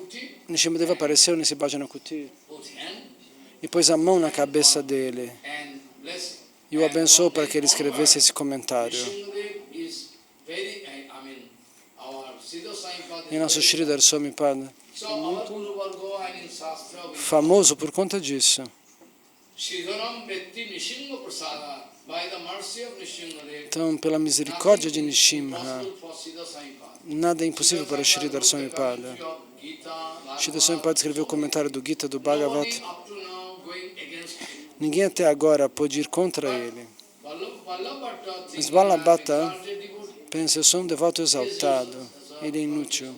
[SPEAKER 2] Nishimadeva apareceu nesse bhajana kutir e pôs a mão na cabeça dele e o abençoou para que ele escrevesse esse comentário. E nosso Sridhar Swamipada é muito famoso por conta disso. Então, pela misericórdia de Nishimha, nada é impossível para Sridhar Swamipada. Sridhar Swamipada escreveu o comentário do Gita, do Bhagavad. Ninguém até agora pôde ir contra ele. Mas Balabhata pensa, eu sou um devoto exaltado, ele é inútil.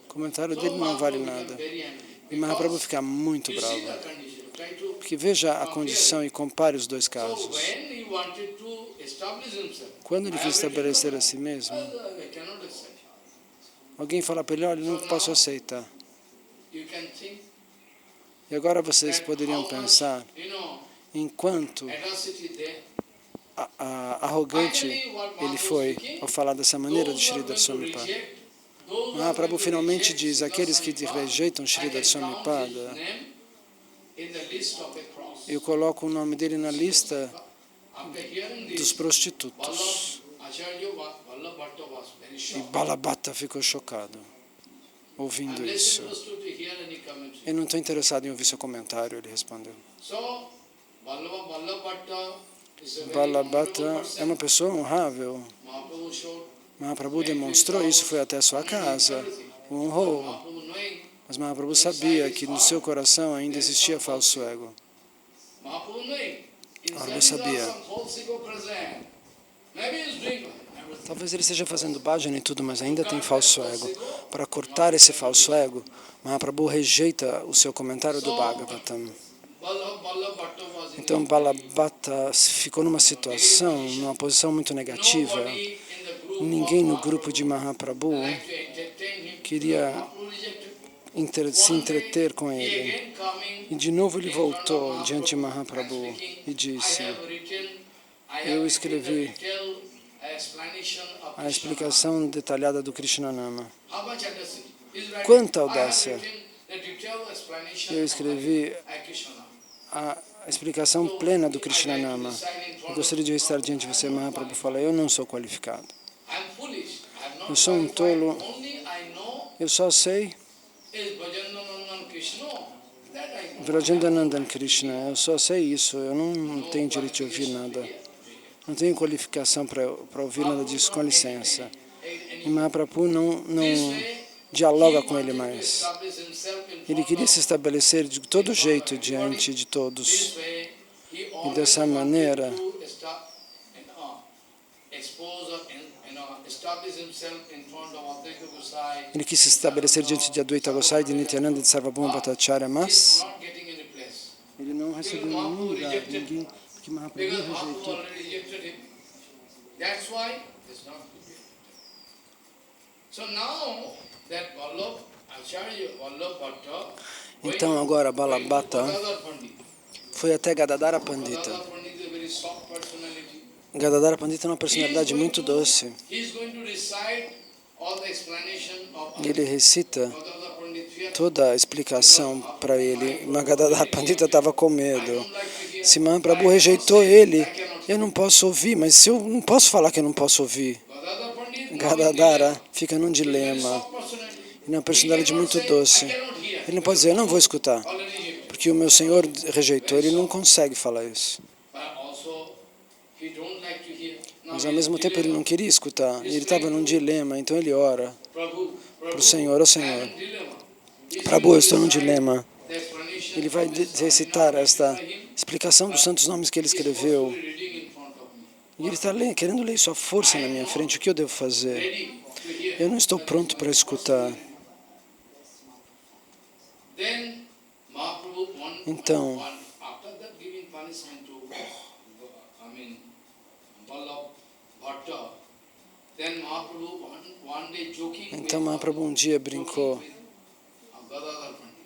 [SPEAKER 2] O comentário dele não vale nada. E Mahaprabhu fica muito bravo. Porque veja a condição e compare os dois casos. Quando ele quis estabelecer a si mesmo, alguém fala para ele, olha, não posso aceitar. E agora vocês poderiam pensar, enquanto arrogante ele foi ao falar dessa maneira de Sridhar Swamipada. Mahaprabhu finalmente diz, aqueles que rejeitam Sridhar Swamipada, eu coloco o nome dele na lista dos prostitutos. E Balabhata ficou chocado ouvindo isso. Eu não estou interessado em ouvir seu comentário, ele respondeu. Balabhata é uma pessoa honrável. Mahaprabhu demonstrou isso, foi até sua casa, o honrou. Mas Mahaprabhu sabia que no seu coração ainda existia falso ego. Mahaprabhu sabia. Talvez ele esteja fazendo bhajana e tudo, mas ainda tem falso ego. Para cortar esse falso ego, Mahaprabhu rejeita o seu comentário do Bhagavatam. Então Balabhata ficou numa situação, numa posição muito negativa. Ninguém no grupo de Mahaprabhu queria se entreter com ele. E de novo ele voltou diante de Mahaprabhu e disse, eu escrevi a explicação detalhada do Krishnanama. Quanta audácia! Eu escrevi a explicação plena do Krishnanama. Eu gostaria de estar diante de você, Mahaprabhu fala, eu não sou qualificado. Eu sou um tolo, eu só sei Vrajandanandan Krishna, eu só sei isso, eu não tenho direito de ouvir nada. Não tenho qualificação para ouvir nada disso, com licença. E Mahaprabhu não dialoga com ele mais. Ele queria se estabelecer de todo jeito diante de todos. E dessa maneira, ele quis se estabelecer diante de Advaita Gosai, de Nityananda, de Sarvabhauma Bhattacharya, mas ele não recebeu nenhum lugar, ninguém, porque Mahaprabhu rejeitou. Então agora Balabhata foi até Gadadhara Pandita. Gadadhara Pandita é uma personalidade muito doce. Ele recita toda a explicação para ele. Mas Gadadhara Pandita estava com medo. Se Mahaprabhu rejeitou ele, eu não posso ouvir, mas se eu não posso falar que eu não posso ouvir. Gadadhara fica num dilema. Ele é uma personalidade muito doce. Ele não pode dizer, eu não vou escutar, porque o meu Senhor rejeitou, ele não consegue falar isso. Mas ao mesmo tempo ele não queria escutar, ele estava num dilema, então ele ora para o Senhor, ó Senhor, Prabhu, eu estou num dilema. ele vai recitar esta explicação dos santos nomes que ele escreveu. E ele está querendo ler isso à força na minha frente. O que eu devo fazer? Eu não estou pronto para escutar. Então, Mahaprabhu um dia brincou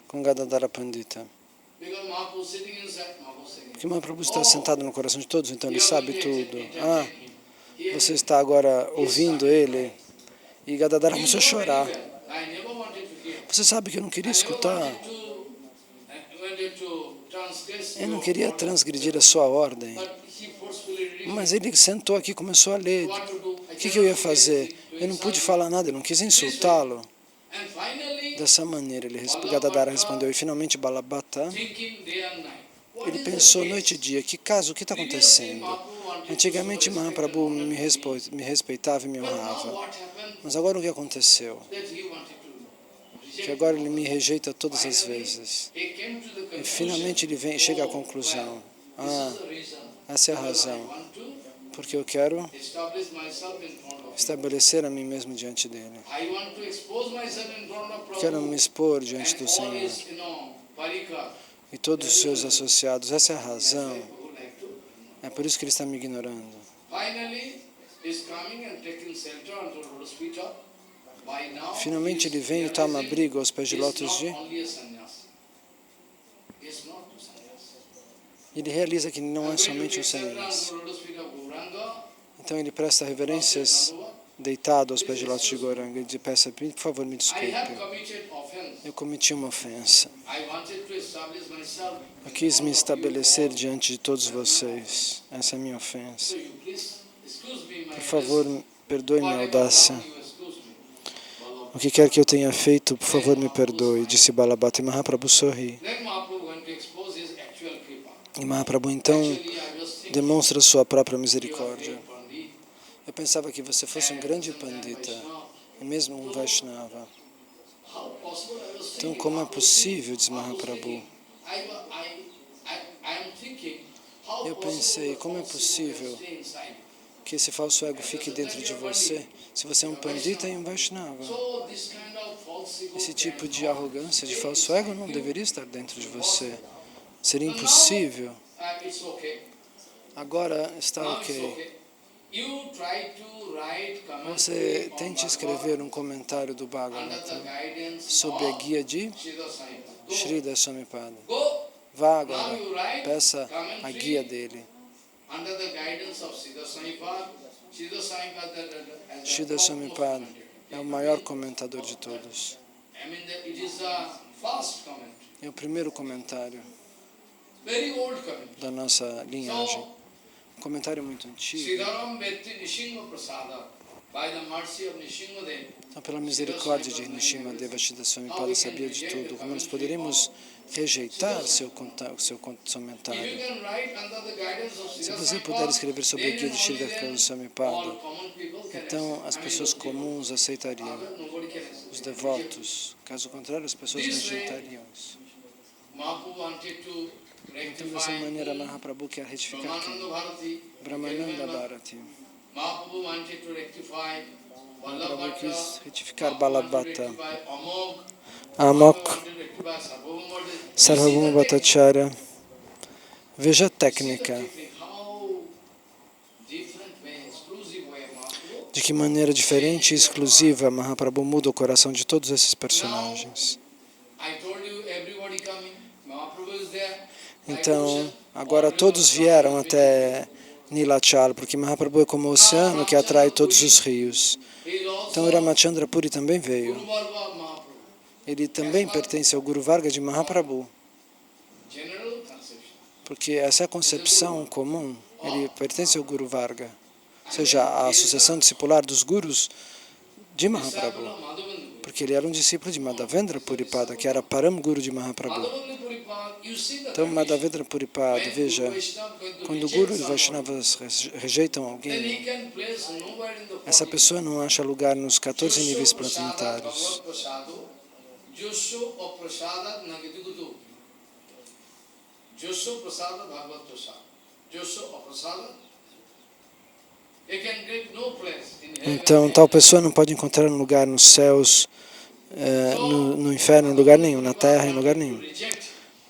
[SPEAKER 2] com Gadadhara Pandita. Porque Mahaprabhu está sentado no coração de todos, então ele sabe tudo. Você está agora ouvindo ele? E Gadadhara começou a chorar. Você sabe que eu não queria escutar. Eu não queria transgredir a sua ordem. Mas ele sentou aqui e começou a ler. O que eu ia fazer? Eu não pude falar nada, eu não quis insultá-lo. Dessa maneira, Gadadhara respondeu. E finalmente Balabhata, ele pensou noite e dia, que caso, o que está acontecendo? Antigamente Mahaprabhu me respeitava e me honrava. Mas agora o que aconteceu? Que agora ele me rejeita todas as vezes. E finalmente ele chega à conclusão. Essa é a razão. Porque eu quero estabelecer a mim mesmo diante dele. Quero me expor diante do Senhor e todos os seus associados. Essa é a razão. É por isso que ele está me ignorando. Finalmente ele vem e toma abrigo aos pés de lótus de... Ele realiza que não é somente um sannyasi. Então ele presta reverências deitado aos pés de lótus de Gauranga e peça, por favor, me desculpe. Eu cometi uma ofensa. Eu quis me estabelecer diante de todos vocês. Essa é a minha ofensa. Por favor, perdoe minha audácia. O que quer que eu tenha feito, por favor, me perdoe, disse Balabhata. E Mahaprabhu sorri. E Mahaprabhu então demonstra sua própria misericórdia. Eu pensava que você fosse um grande pandita, e mesmo um Vaishnava. Então, como é possível, diz Mahaprabhu? Eu pensei, como é possível que esse falso ego fique dentro de você, se você é um pandita e um Vaishnava? Esse tipo de arrogância, de falso ego, não deveria estar dentro de você. Seria impossível. Agora está ok. Você tente escrever um comentário do Bhagavatam sob a guia de Shrida Swamipada. Vá agora, peça a guia dele. Shrida Swamipada é o maior comentador de todos. É o primeiro comentário da nossa linhagem. Um comentário muito antigo. Então, pela misericórdia de Nishingadeva, Shrida Swamipada sabia de tudo. Como nós poderíamos rejeitar seu comentário? Se você puder escrever sobre a guia de Shrida Swamipada, então as pessoas comuns aceitariam, os devotos. Caso contrário, as pessoas rejeitariam isso. Então, dessa maneira, Mahaprabhu quer retificar quem? Brahmananda Bharati. Mahaprabhu quis retificar Balabhata, Amok, Sarvabhauma Bhattacharya. Veja a técnica. De que maneira diferente e exclusiva Mahaprabhu muda o coração de todos esses personagens. Então, agora todos vieram até Nilachala, porque Mahaprabhu é como o oceano que atrai todos os rios. Então, Ramachandra Puri também veio. Ele também pertence ao Guru Varga de Mahaprabhu. Porque essa é a concepção comum. Ele pertence ao Guru Varga. Ou seja, a associação discipular dos gurus de Mahaprabhu. Porque ele era um discípulo de Madhavendra Puripada, que era Param Guru de Mahaprabhu. Então, Madhavendra Puripada, veja, quando o Guru e os Vaishnavas rejeitam alguém, essa pessoa não acha lugar nos 14 níveis planetários.
[SPEAKER 1] Josso Prasada Bhagavad Tosa. Josso or Prasada. They can get no place in heaven.
[SPEAKER 2] Então, tal pessoa não pode encontrar um lugar nos céus, no inferno, em lugar nenhum, na terra, em lugar nenhum.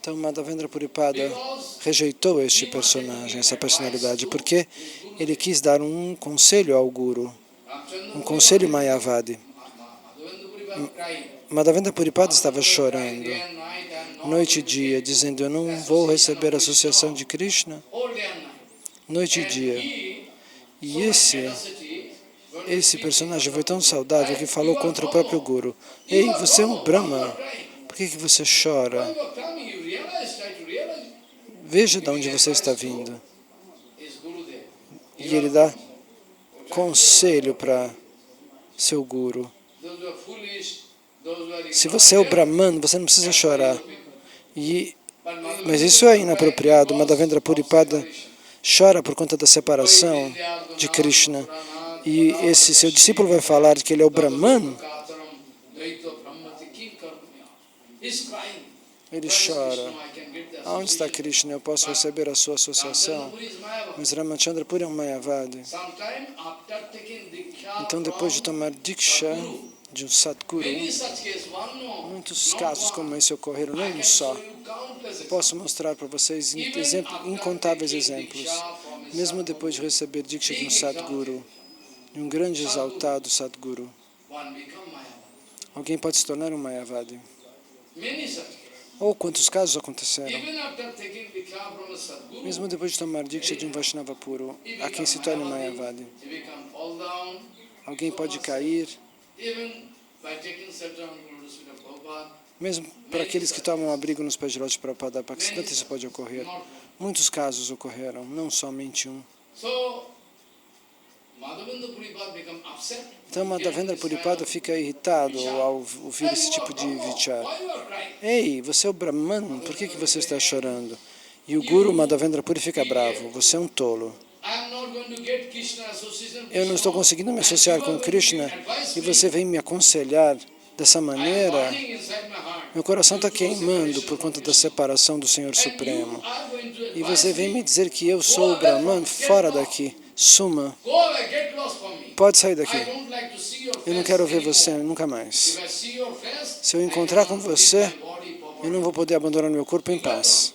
[SPEAKER 2] Então, Madhavendra Puripada rejeitou este personagem, essa personalidade, porque ele quis dar um conselho ao Guru, um conselho Mayavadi. Madhavendra Puripada estava chorando, noite e dia, dizendo: eu não vou receber a associação de Krishna, noite e dia. E esse personagem foi tão saudável que falou contra o próprio Guru: ei, você é um Brahma, por que você chora? Veja de onde você está vindo. E ele dá conselho para seu Guru. Se você é o Brahman, você não precisa chorar. Mas isso é inapropriado. Madhavendra Puripada chora por conta da separação de Krishna. E esse seu discípulo vai falar que ele é o Brahman. Ele chora. Onde está Krishna? Eu posso receber a sua associação? Mas Ramachandra Puri é um Mayavadi. Então, depois de tomar Diksha de um Satguru, muitos casos como esse ocorreram, não um só. Posso mostrar para vocês incontáveis exemplos. Mesmo depois de receber Diksha de um Sadguru, de um grande exaltado Sadguru, alguém pode se tornar um Mayavadi. Ou quantos casos aconteceram? Mesmo depois de tomar Diksha de um Vaishnava puro, há quem se torne Mayavadi. Alguém pode cair. Mesmo para aqueles que tomam abrigo nos pés de Lótus Prabhupada Bhaktisiddhanta, isso pode ocorrer. Muitos casos ocorreram, não somente um. Então Madhavendra Puripada fica irritado ao ouvir esse tipo de vichar. Ei, você é o Brahman, por que você está chorando? E o Guru Madhavendra Puri fica bravo, você é um tolo. Eu não estou conseguindo me associar com Krishna e você vem me aconselhar dessa maneira. Meu coração está queimando por conta da separação do Senhor Supremo. E você vem me dizer que eu sou o Brahman, fora daqui. Suma. Pode sair daqui. Eu não quero ver você nunca mais. Se eu encontrar com você, eu não vou poder abandonar meu corpo em paz.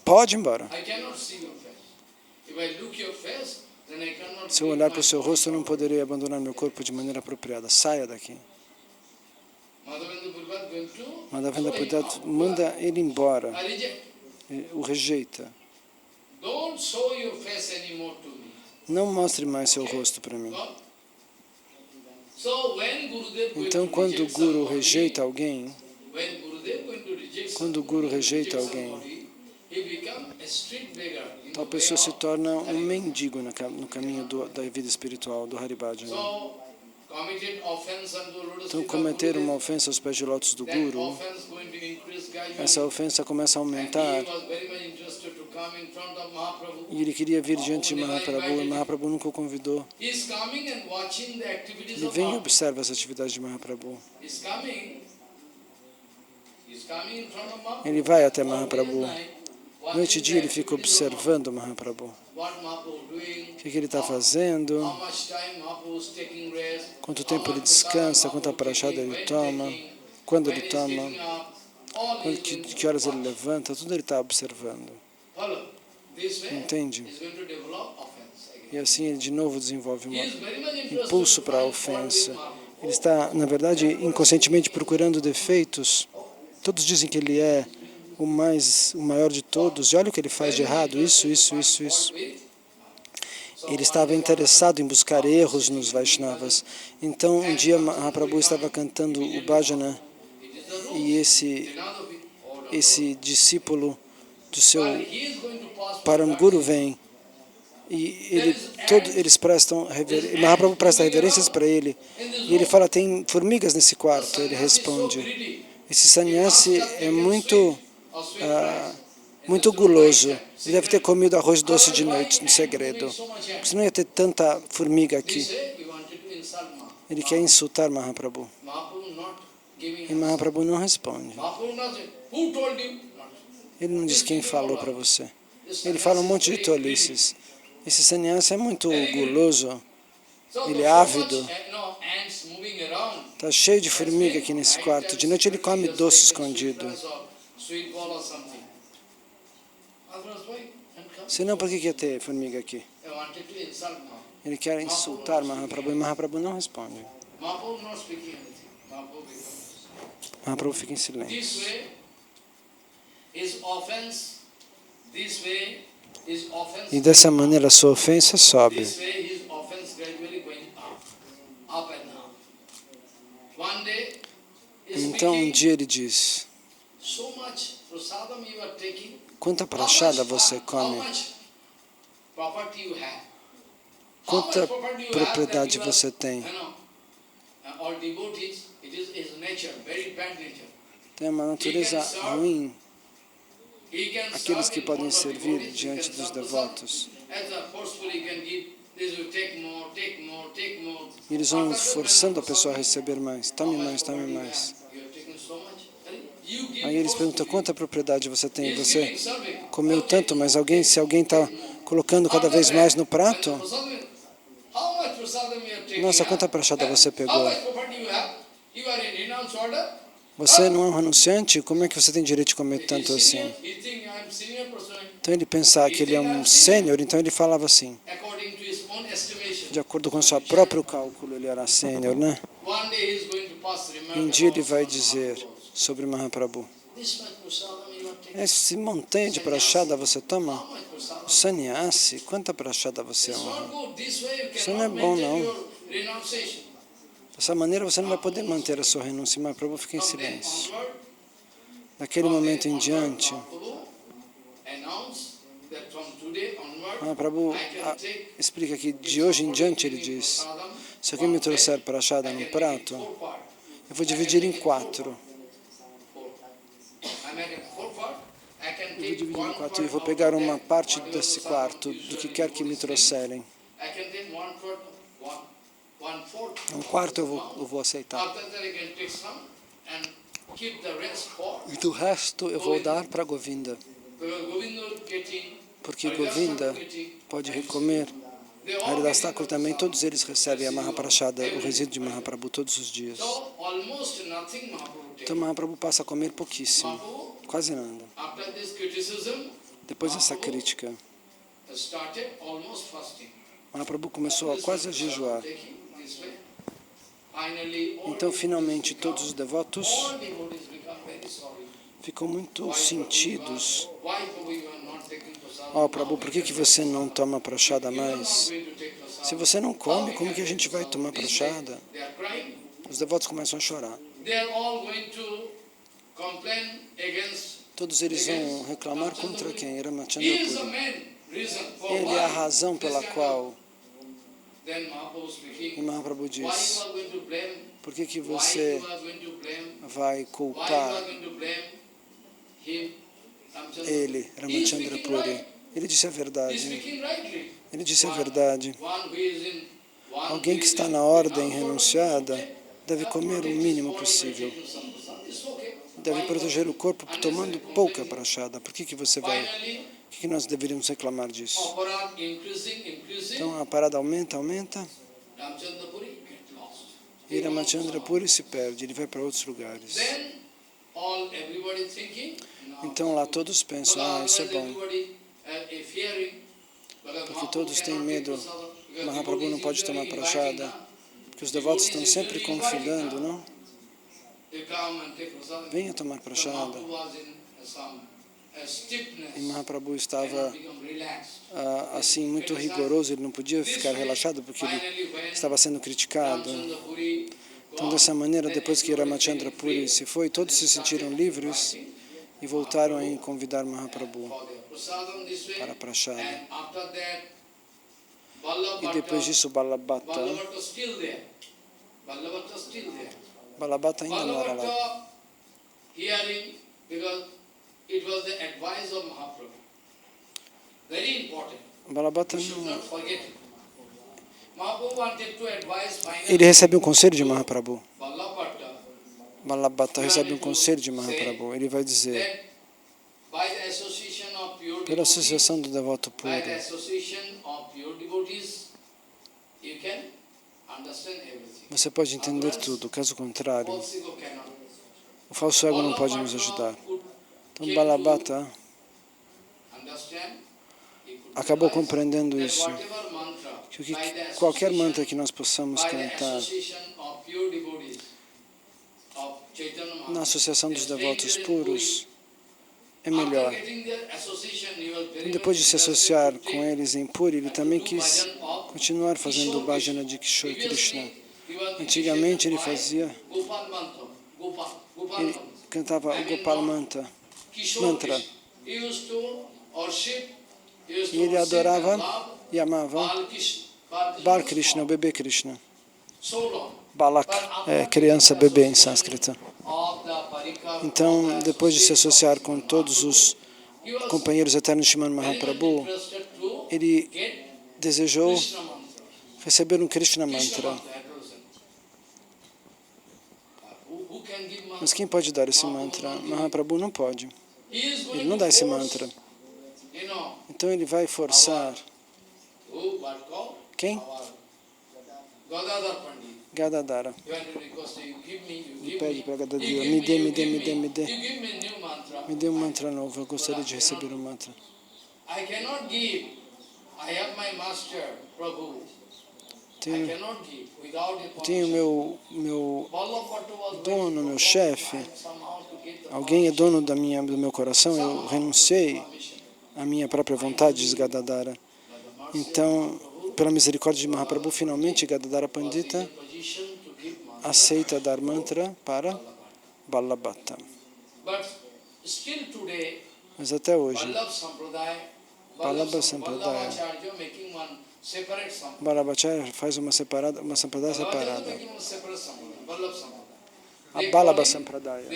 [SPEAKER 2] Pode ir embora. Se eu olhar para o seu rosto, eu não poderei abandonar meu corpo de maneira apropriada. Saia daqui. Madhavendra Puripada manda ele embora. O rejeita. Não mostre mais seu rosto para mim. Então, quando o Guru rejeita alguém, tal pessoa se torna um mendigo no caminho da vida espiritual, do Haribhajana. Então, cometer uma ofensa aos pés de lótus do Guru, essa ofensa começa a aumentar. E ele queria vir diante de Mahaprabhu, e Mahaprabhu nunca o convidou. Ele vem e observa as atividades de Mahaprabhu. Ele vai até Mahaprabhu. Noite e dia ele fica observando Mahaprabhu. O que ele está fazendo, quanto tempo ele descansa, quanta prachada ele toma, quando ele toma, que horas ele levanta, tudo ele está observando. Entende? E assim ele de novo desenvolve um impulso para a ofensa. Ele está, na verdade, inconscientemente procurando defeitos. Todos dizem que ele é o maior de todos. E olha o que ele faz de errado, isso. Ele estava interessado em buscar erros nos Vaishnavas. Então, um dia, Mahaprabhu estava cantando o bhajana e esse discípulo do seu Param Guru vem. E eles prestam Mahaprabhu presta reverências para ele. E ele fala, tem formigas nesse quarto. Ele responde, esse sannyasi é muito guloso. Ele deve ter comido arroz doce de noite, no segredo. Porque senão ia ter tanta formiga aqui. Ele quer insultar Ele não diz quem falou para você. Ele fala um monte de tolices. Esse sannyasa é muito guloso, ele é ávido. Está cheio de formiga aqui nesse quarto. De noite ele come doce escondido. Senão, por que ia ter formiga aqui? Ele quer insultar Mahaprabhu e Mahaprabhu não responde. Mahaprabhu fica em silêncio. E dessa maneira a sua ofensa sobe. Então um dia ele diz: quanta prachada você come? Quanta propriedade você tem? Tem uma natureza ruim. Aqueles que podem servir diante dos devotos. Eles vão forçando a pessoa a receber mais. Tome mais, tome mais. Aí eles perguntam, quanta propriedade você tem? Você comeu tanto, mas se alguém está colocando cada vez mais no prato, nossa, quanta prachada você pegou? Você não é um renunciante? Como é que você tem direito de comer tanto assim? Então ele pensava que ele é um sênior, então ele falava assim. De acordo com o seu próprio cálculo, ele era sênior, né? Um dia ele vai dizer sobre Mahaprabhu: esse montanha de prachada você toma? O sannyasi, quanta prachada você honra? Isso não é bom, não. Dessa maneira você não vai poder manter a sua renúncia. Mahaprabhu fica em silêncio. Daquele momento em diante, Mahaprabhu explica que de hoje em diante ele diz: se alguém me trouxer prachada num prato, eu vou dividir em 4. E vou pegar uma parte desse quarto, do que quer que me trouxerem. Um quarto eu vou aceitar. E do resto eu vou dar para Govinda. Porque Govinda pode comer. Haridas Thakur também, todos eles recebem a Mahaprachada, o resíduo de Mahaprabhu, todos os dias. Então Mahaprabhu passa a comer pouquíssimo, quase nada. Depois dessa crítica, Mahaprabhu começou a quase a jejuar. Então, finalmente, todos os devotos ficam muito sentidos. Prabhu, por que você não toma prachada mais? Se você não come, como que a gente vai tomar prachada? Os devotos começam a chorar. Todos eles vão reclamar contra quem? Ramachandra Puri. Ele é a razão pela qual. E Mahaprabhu diz: por que você vai culpar ele, Ramachandra Puri? Ele disse a verdade. Ele disse a verdade. Alguém que está na ordem renunciada deve comer o mínimo possível. Deve proteger o corpo tomando pouca prachada. Por que você vai? O que nós deveríamos reclamar disso? Então a parada aumenta, aumenta. E Ramachandra Puri se perde, ele vai para outros lugares. Então lá todos pensam, isso é bom. Porque todos têm medo. Mahaprabhu não pode tomar prachada. Porque os devotos estão sempre convidando, não? Venha tomar prachada. E Mahaprabhu estava assim muito rigoroso, ele não podia ficar relaxado porque ele estava sendo criticado. Então dessa maneira, depois que Ramachandra Puri se foi, todos se sentiram livres e voltaram a convidar Mahaprabhu para a prachada. E depois disso Balabhata ainda não era lá. Balabhata não... Ele recebe um conselho de Mahaprabhu. Balabhata recebe um conselho de Mahaprabhu. Ele vai dizer: Pela associação do devoto puro, você pode entender tudo. Caso contrário, o falso ego não pode nos ajudar. Então Balabhata acabou compreendendo isso, que qualquer mantra que nós possamos cantar na associação dos devotos puros é melhor. E depois de se associar com eles em Puri, ele também quis continuar fazendo o bhajana de Kishore Krishna. Antigamente ele fazia, ele cantava o Gopal Mantra, e ele adorava e amava Bal Krishna, o bebê Krishna. Balak é criança, bebê em sânscrito. Então, depois de se associar com todos os companheiros eternos de Srimad Mahaprabhu, ele desejou receber um Krishna Mantra. Mas quem pode dar esse mantra? Mahaprabhu não pode. Ele não dá esse mantra. Então ele vai forçar. Quem? Gadadhara. Ele pede para Gadadhara, me dê. Me dê um mantra novo, eu gostaria de receber um mantra. Tenho meu dono, meu chefe, alguém é dono do meu coração, eu renunciei à minha própria vontade, diz Gadadhara. Então, pela misericórdia de Mahaprabhu, finalmente Gadadhara Pandita aceita dar mantra para Balabhata. Mas até hoje, Vallabha Sampradaya, Vallabhacharya faz uma sampradaya separada. A Vallabha Sampradaya.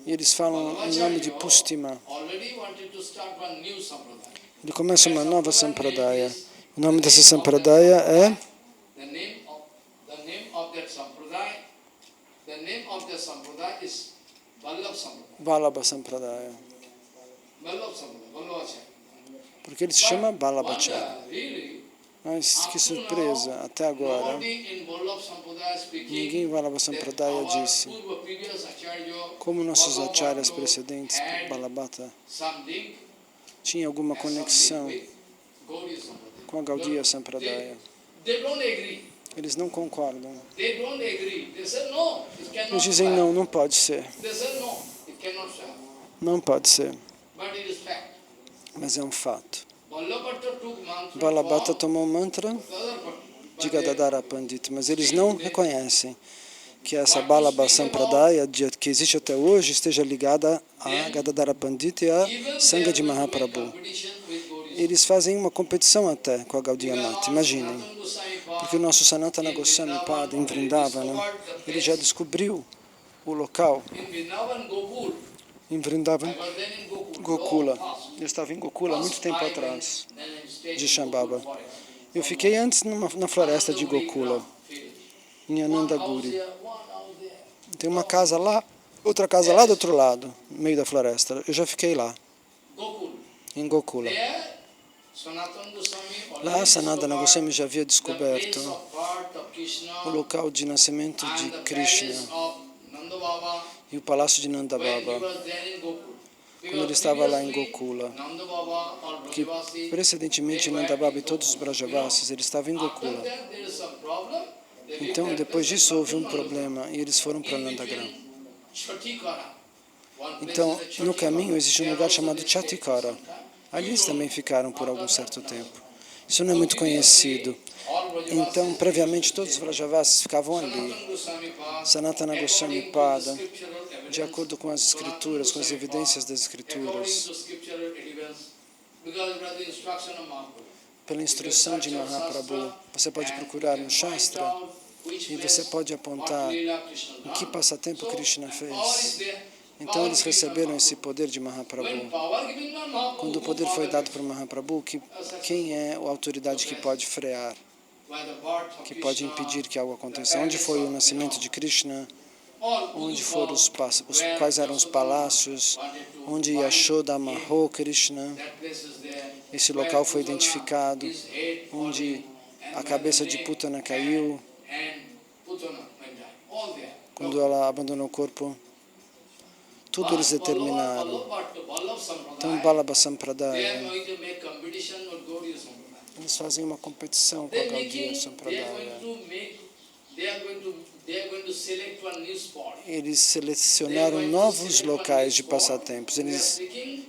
[SPEAKER 2] E eles falam em nome de Pustima. Ele começa uma nova sampradaya. O nome dessa sampradaya é Vallabha Sampradaya. Porque ele se chama Vallabhacharya. Mas que surpresa, até agora ninguém em Vallabha Sampradaya disse como nossos acharyas precedentes, Balabhata, tinha alguma conexão com a Gaudiya Sampradaya. Eles não concordam. Eles dizem não, não pode ser. Não pode ser. Mas é um fato. Balabhata tomou o mantra de Gadadhara Pandita, mas eles não reconhecem que essa Vallabha Sampradaya, que existe até hoje, esteja ligada a Gadadhara Pandita e a Sangha de Mahaprabhu. Eles fazem uma competição até com a Gaudiya Mata, imaginem. Porque o nosso Sanatana Goswami Pada em Vrindavana, ele já descobriu o local em Vrindavan, Gokula. Eu estava em Gokula há muito tempo atrás, de Shambhava. Eu fiquei antes na floresta de Gokula, em Anandaguri. Tem uma casa lá, outra casa lá do outro lado, no meio da floresta. Eu já fiquei lá, em Gokula. Lá, Sanatana Goswami já havia descoberto o local de nascimento de Krishna e o palácio de Nanda Baba, quando ele estava lá em Gokula. Porque precedentemente Nanda Baba e todos os Brajavasis, ele estava em Gokula. Então, depois disso, houve um problema e eles foram para Nandagram. Então, no caminho existe um lugar chamado Chatikara. Ali eles também ficaram por algum certo tempo. Isso não é muito conhecido. Então, previamente, todos os Vrajavasis ficavam ali. Sanatana Goswami Pada, de acordo com as escrituras, com as evidências das escrituras, pela instrução de Mahaprabhu, você pode procurar no Shastra e você pode apontar o que passatempo Krishna fez. Então eles receberam esse poder de Mahaprabhu. Quando o poder foi dado para Mahaprabhu, quem é a autoridade que pode frear, que pode impedir que algo aconteça? Onde foi o nascimento de Krishna? onde foram quais eram os palácios, onde Yashoda amarrou Krishna. Esse local foi identificado, onde a cabeça de Putana caiu, quando ela abandonou o corpo. Tudo eles determinaram. Então, Vallabha Sampradaya, eles fazem uma competição com a Gaudiya Sampradaya. Eles selecionaram novos locais de passatempos. Eles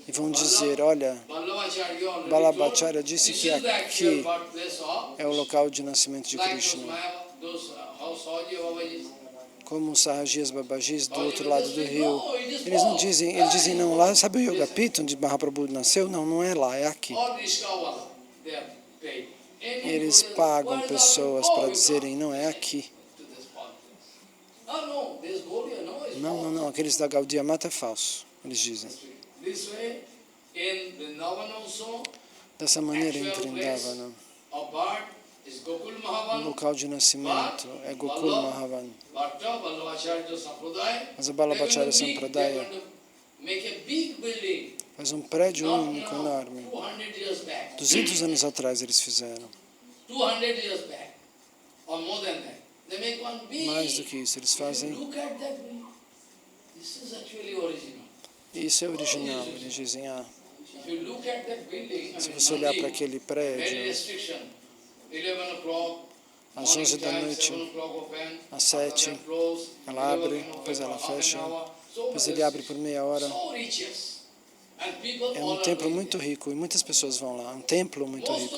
[SPEAKER 2] vão dizer, olha, Vallabhacharya disse que aqui é o local de nascimento de Krishna. Como os Sahajis Babajis do outro lado do rio. Eles não dizem, eles dizem, não, lá, sabe o Yoga Pita, onde Mahaprabhu nasceu? Não, não é lá, é aqui. Eles pagam pessoas para dizerem, não, é aqui. Não, aqueles da Gaudiya Mata é falso, eles dizem. Dessa maneira, em Vrindavana, o local de nascimento é Gokul Mahavan. Mas a Vallabhacharya Sampradaya faz um prédio único, enorme. 200 anos atrás eles fizeram. Mais do que isso, eles fazem... Isso é original, eles dizem, se você olhar para aquele prédio, às 11 da noite, às 7, ela abre, depois ela fecha, depois ele abre por meia hora. É um templo muito rico e muitas pessoas vão lá, um templo muito rico.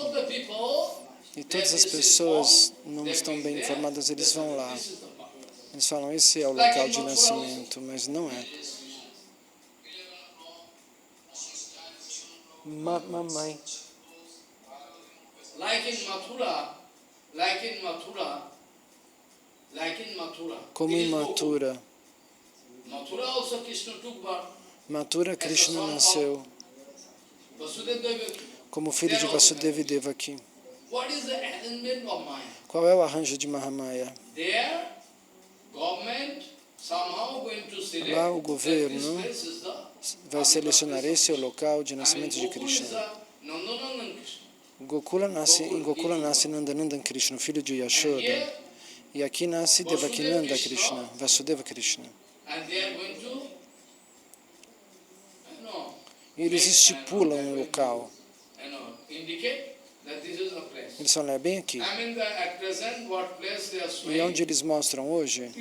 [SPEAKER 2] E todas as pessoas não estão bem informadas, eles vão lá. Eles falam, esse é o local de nascimento, mas não é. Mamãe. Como em Mathura. Mathura, Krishna nasceu como filho de Vasudeva e Devaki. Qual é o arranjo de Mahamaya? Lá o governo vai selecionar esse é o local de nascimento de Krishna. Em Gokula nasce Nandanandan Krishna, filho de Yashoda. E aqui nasce Devakinanda Krishna, Vasudeva Krishna. E eles estipulam um local. Eles falam, é bem aqui. E onde eles mostram hoje,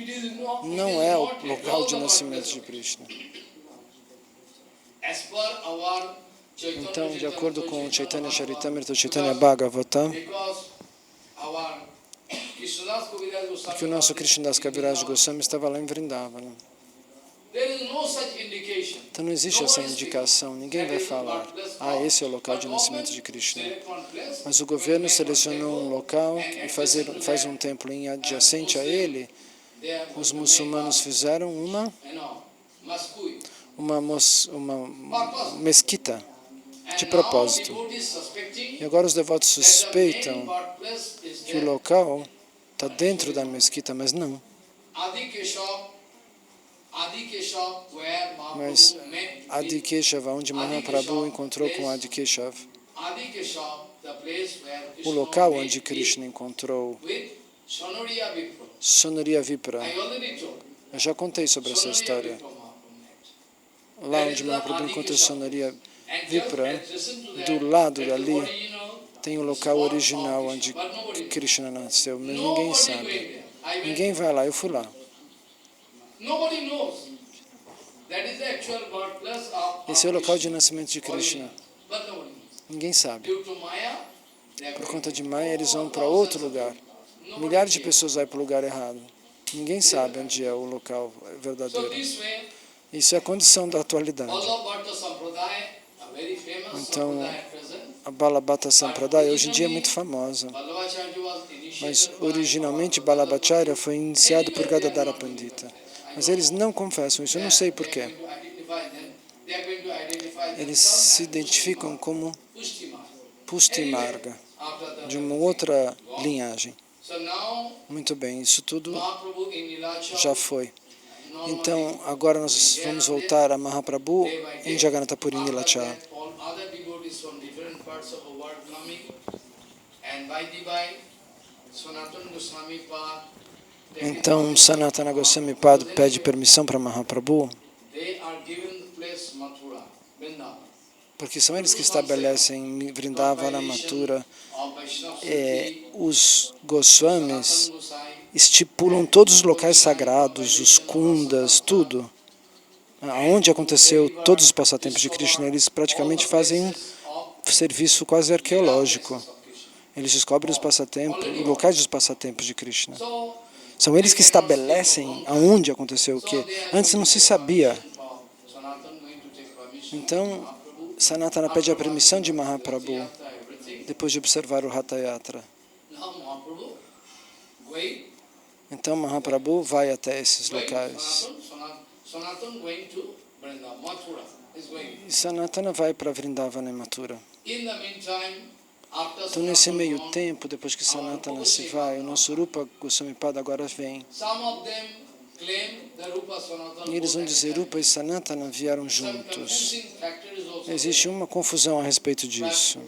[SPEAKER 2] não é o local de nascimento de Krishna. Então, de acordo com o Chaitanya Charitamrita, Chaitanya Bhagavata, porque o nosso Krishnadas Kaviraj Goswami estava lá em Vrindavana. Então não existe essa indicação, ninguém vai falar, esse é o local de nascimento de Krishna. Mas o governo selecionou um local e faz um templo adjacente a ele. Os muçulmanos fizeram uma mesquita de propósito. E agora os devotos suspeitam que o local está dentro da mesquita, mas não. Mas Adi Keshava, onde Mahaprabhu encontrou com Adi Keshava, o local onde Krishna encontrou Sonariya Vipra. Eu já contei sobre essa história. Lá onde Mahaprabhu encontrou Sonariya Vipra, do lado dali tem o local original onde Krishna nasceu, mas ninguém sabe. Ninguém vai lá, eu fui lá. Esse é o local de nascimento de Krishna. Ninguém sabe. Por conta de Maya, eles vão para outro lugar. Milhares de pessoas vão para o lugar errado. Ninguém sabe onde é o local verdadeiro. Isso é a condição da atualidade. Então, a Vallabha Sampradaya hoje em dia é muito famosa. Mas, originalmente, Vallabhacharya foi iniciado por Gadadhara Pandita. Mas eles não confessam isso, eu não sei porquê. Eles se identificam como Pushti Marga, de uma outra linhagem. Muito bem, isso tudo já foi. Então, agora nós vamos voltar a Mahaprabhu em Jagannatha Puri Nilachal. Então, Sanatana Goswami Pad pede permissão para Mahaprabhu, porque são eles que estabelecem Vrindavana, Mathura. Os Goswamis estipulam todos os locais sagrados, os kundas, tudo. Aonde aconteceu todos os passatempos de Krishna, eles praticamente fazem um serviço quase arqueológico. Eles descobrem os passatempos, os locais dos passatempos de Krishna. São eles que estabelecem aonde aconteceu o quê. Antes não se sabia. Então, Sanatana pede a permissão de Mahaprabhu, depois de observar o Ratha Yatra. Então, Mahaprabhu vai até esses locais. E Sanatana vai para Vrindavana e Mathura. Então, nesse meio tempo, depois que Sanatana se vai, o nosso Rupa Goswami Pada agora vem. E eles vão dizer, Rupa e Sanatana vieram juntos. Existe uma confusão a respeito disso.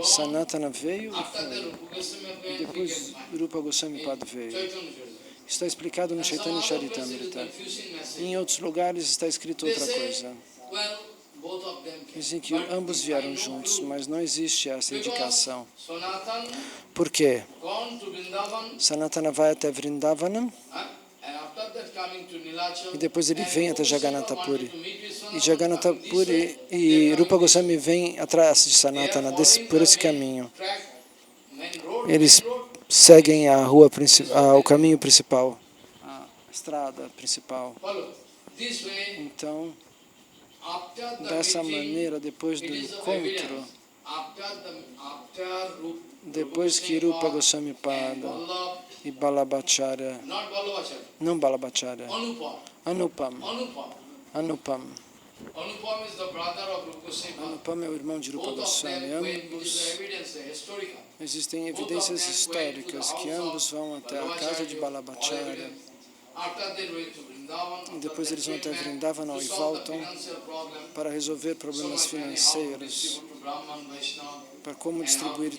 [SPEAKER 2] Sanatana veio e foi. E depois Rupa Goswami Pada veio. Está explicado no Chaitanya Charitamrita. Em outros lugares está escrito outra coisa. Dizem que ambos vieram juntos, mas não existe essa indicação. Por quê? Sanatana vai até Vrindavana e depois ele vem até Jagannatha Puri. E Jagannatha Puri e Rupa Goswami vem atrás de Sanatana por esse caminho. Eles seguem a rua o caminho principal, a estrada principal. Então, dessa maneira, depois do encontro, depois que Rupa Goswami Pada e Balabhacharya, não Balabhacharya, Anupam é o irmão de Rupa Goswami. Ambos existem evidências históricas que ambos vão até a casa de Balabhacharya. E depois eles vão até Vrindavana e voltam para resolver problemas financeiros, para como distribuir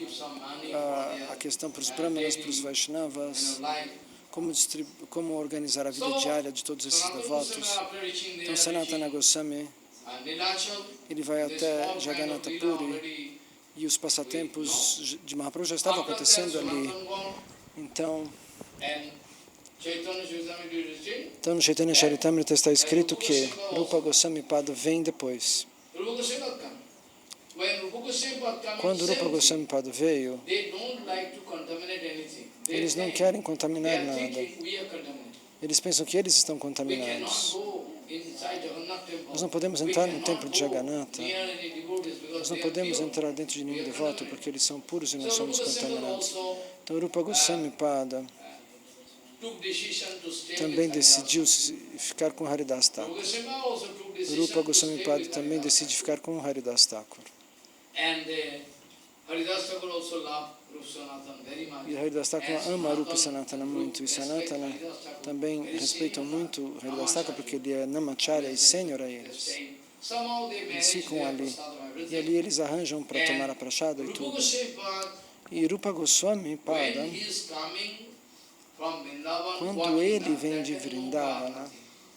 [SPEAKER 2] a questão para os brahmanas, para os Vaishnavas, como organizar a vida diária de todos esses devotos. Então Sanatana Goswami, ele vai até Jagannatha Puri e os passatempos de Mahaprabhu já estavam acontecendo ali. Então no Chaitanya Charitamrita está escrito que Rupa Goswami Pada vem depois. Quando Rupa Goswami Pada veio, eles não querem contaminar nada. Eles pensam que eles estão contaminados. Nós não podemos entrar no templo de Jagannatha. Nós não podemos entrar dentro de nenhum devoto porque eles são puros e nós somos contaminados. Então Rupa Goswami Pada também decidiu ficar com Haridas Thakur. Rupa Goswami Pada também decide ficar com Haridas Thakur. E Haridas Thakur ama Rupa e Sanatana muito. E Sanatana também respeitam muito Haridas Thakur porque ele é Namacharya e sênior a eles. Eles ficam ali. E ali eles arranjam para tomar a prachada e tudo. E Rupa Goswami Pada, quando ele vem de Vrindavana,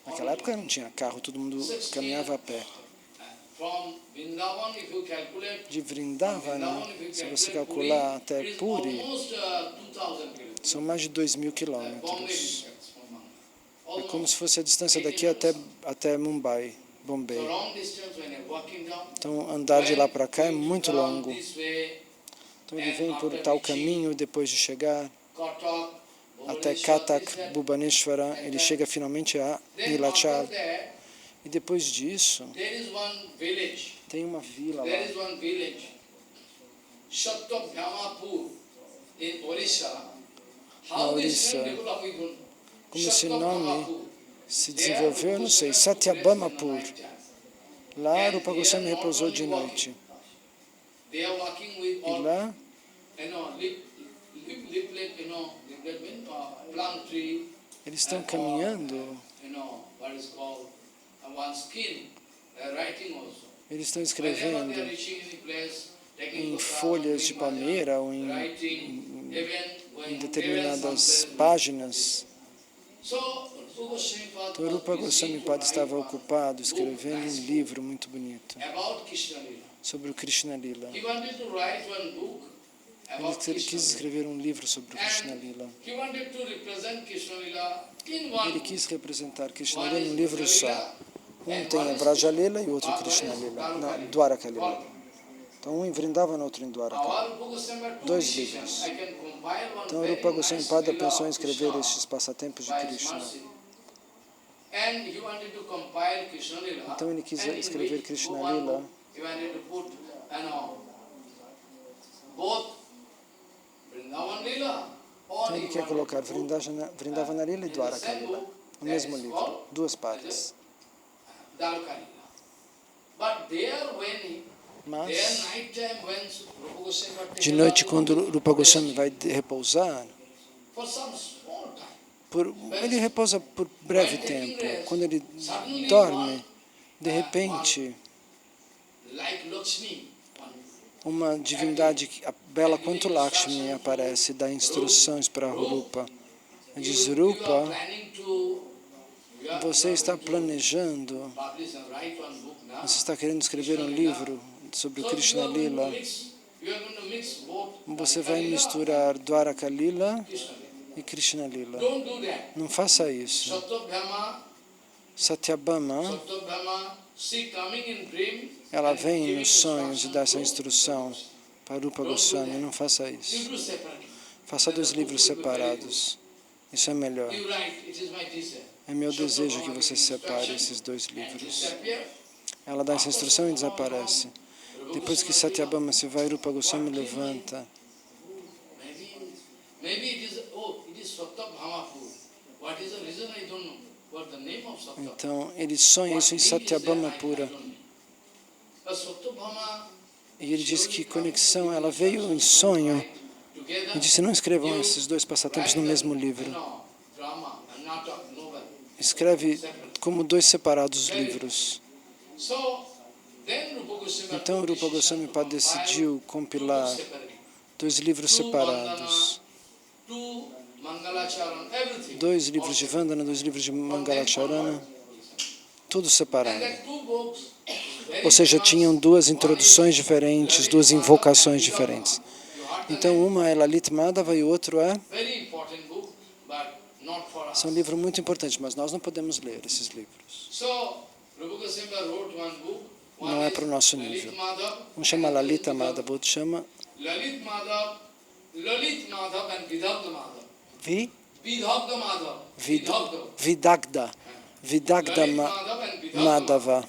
[SPEAKER 2] naquela época não tinha carro, todo mundo caminhava a pé. De Vrindavana, se você calcular até Puri, são mais de 2.000 quilômetros. É como se fosse a distância daqui até Mumbai, Bombay. Então andar de lá para cá é muito longo. Então ele vem por tal caminho, depois de chegar até Katak, Bhubaneswara, ele chega finalmente a Nilachal. E depois disso, tem uma vila lá. Na Orissa. Como esse nome se desenvolveu, eu não sei. Satyabhamapur. Lá Rupa Goswami repousou de noite. E lá Eles estão caminhando, eles estão escrevendo em folhas de palmeira ou em determinadas páginas. Então, Rupa Goswami Pada estava ocupado escrevendo um livro muito bonito sobre o Krishna Lila. Ele quis escrever um livro sobre o Krishna Lila. Ele quis representar Krishna Lila num livro só. Um tem a Vraja Lila e o outro Krishna Lila, não, Dwaraka Lila. Então um em Vrindavan, outro em Dwaraka. 2 livros. Então Rupa Goswami Pada pensou em escrever estes passatempos de Krishna. Então ele quis escrever Krishna Lila. Então ele quer colocar Vrindavana Lila e Dwaraka Lila no mesmo livro, 2 partes. Mas, de noite, quando Rupa Goswami vai repousar, ele repousa por breve tempo. Quando ele dorme, de repente, uma divindade bela quanto Lakshmi aparece e dá instruções para Rupa. Ele diz: Rupa, você está planejando, você está querendo escrever um livro sobre o Krishna Lila. Você vai misturar Dwaraka Lila e Krishna Lila. Não faça isso. Satyabhama, ela vem nos sonhos e dá essa instrução para Rupa Goswami. Não faça isso. Faça 2 livros separados. Isso é melhor. É meu desejo que você separe esses 2 livros. Ela dá essa instrução e desaparece. Depois que Satyabhama se vai, Rupa Goswami levanta. Então, ele sonha isso em Satyabhama Pura. E ele diz que conexão, ela veio em sonho. E disse: não escrevam esses 2 passatempos no mesmo livro. Escreve como 2 separados livros. Então, Rupa Goswami Pada decidiu compilar 2 livros separados. 2 livros de Vandana, 2 livros de Mangalacharana, tudo separado. Ou seja, tinham 2 introduções diferentes, 2 invocações diferentes. Então, uma é Lalit Madhava e o outro é... São livros muito importantes, mas nós não podemos ler esses livros. Não é para o nosso nível. Um chama Lalita Madhava, outro chama... Vidagda. Vidagda Madhava.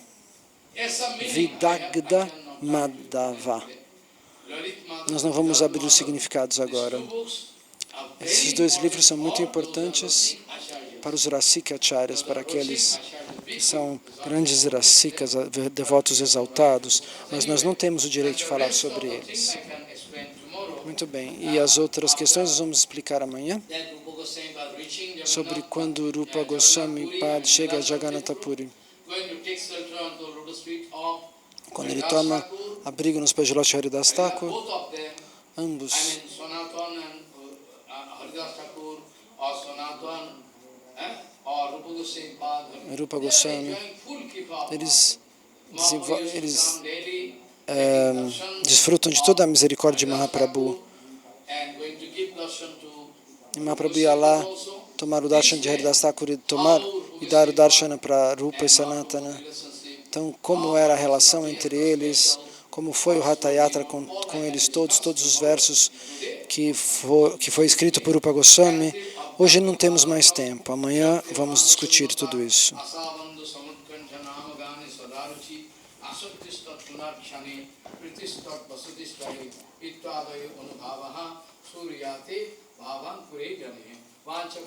[SPEAKER 2] Vidagda Madhava. Nós não vamos abrir os significados agora. Esses 2 livros são muito importantes para os Rasika Acharyas, para aqueles que são grandes Rasikas, devotos exaltados, mas nós não temos o direito de falar sobre eles. Muito bem. E as outras questões nós vamos explicar amanhã, sobre quando Rupa Goswami Pada chega a Jagannatha Puri. Quando ele toma abrigo nos pés de Lord Haridas Thakur, ambos, Rupa Goswami, eles desfrutam de toda a misericórdia de Mahaprabhu. E Mahaprabhu ia lá tomar o darshan de Haridas Thakur e dar o darshan para Rupa e Sanatana. Então, como era a relação entre eles, como foi o Hatha Yatra com eles todos os versos que foi escrito por Rupa Goswami. Hoje não temos mais tempo, amanhã vamos discutir tudo isso. Vacha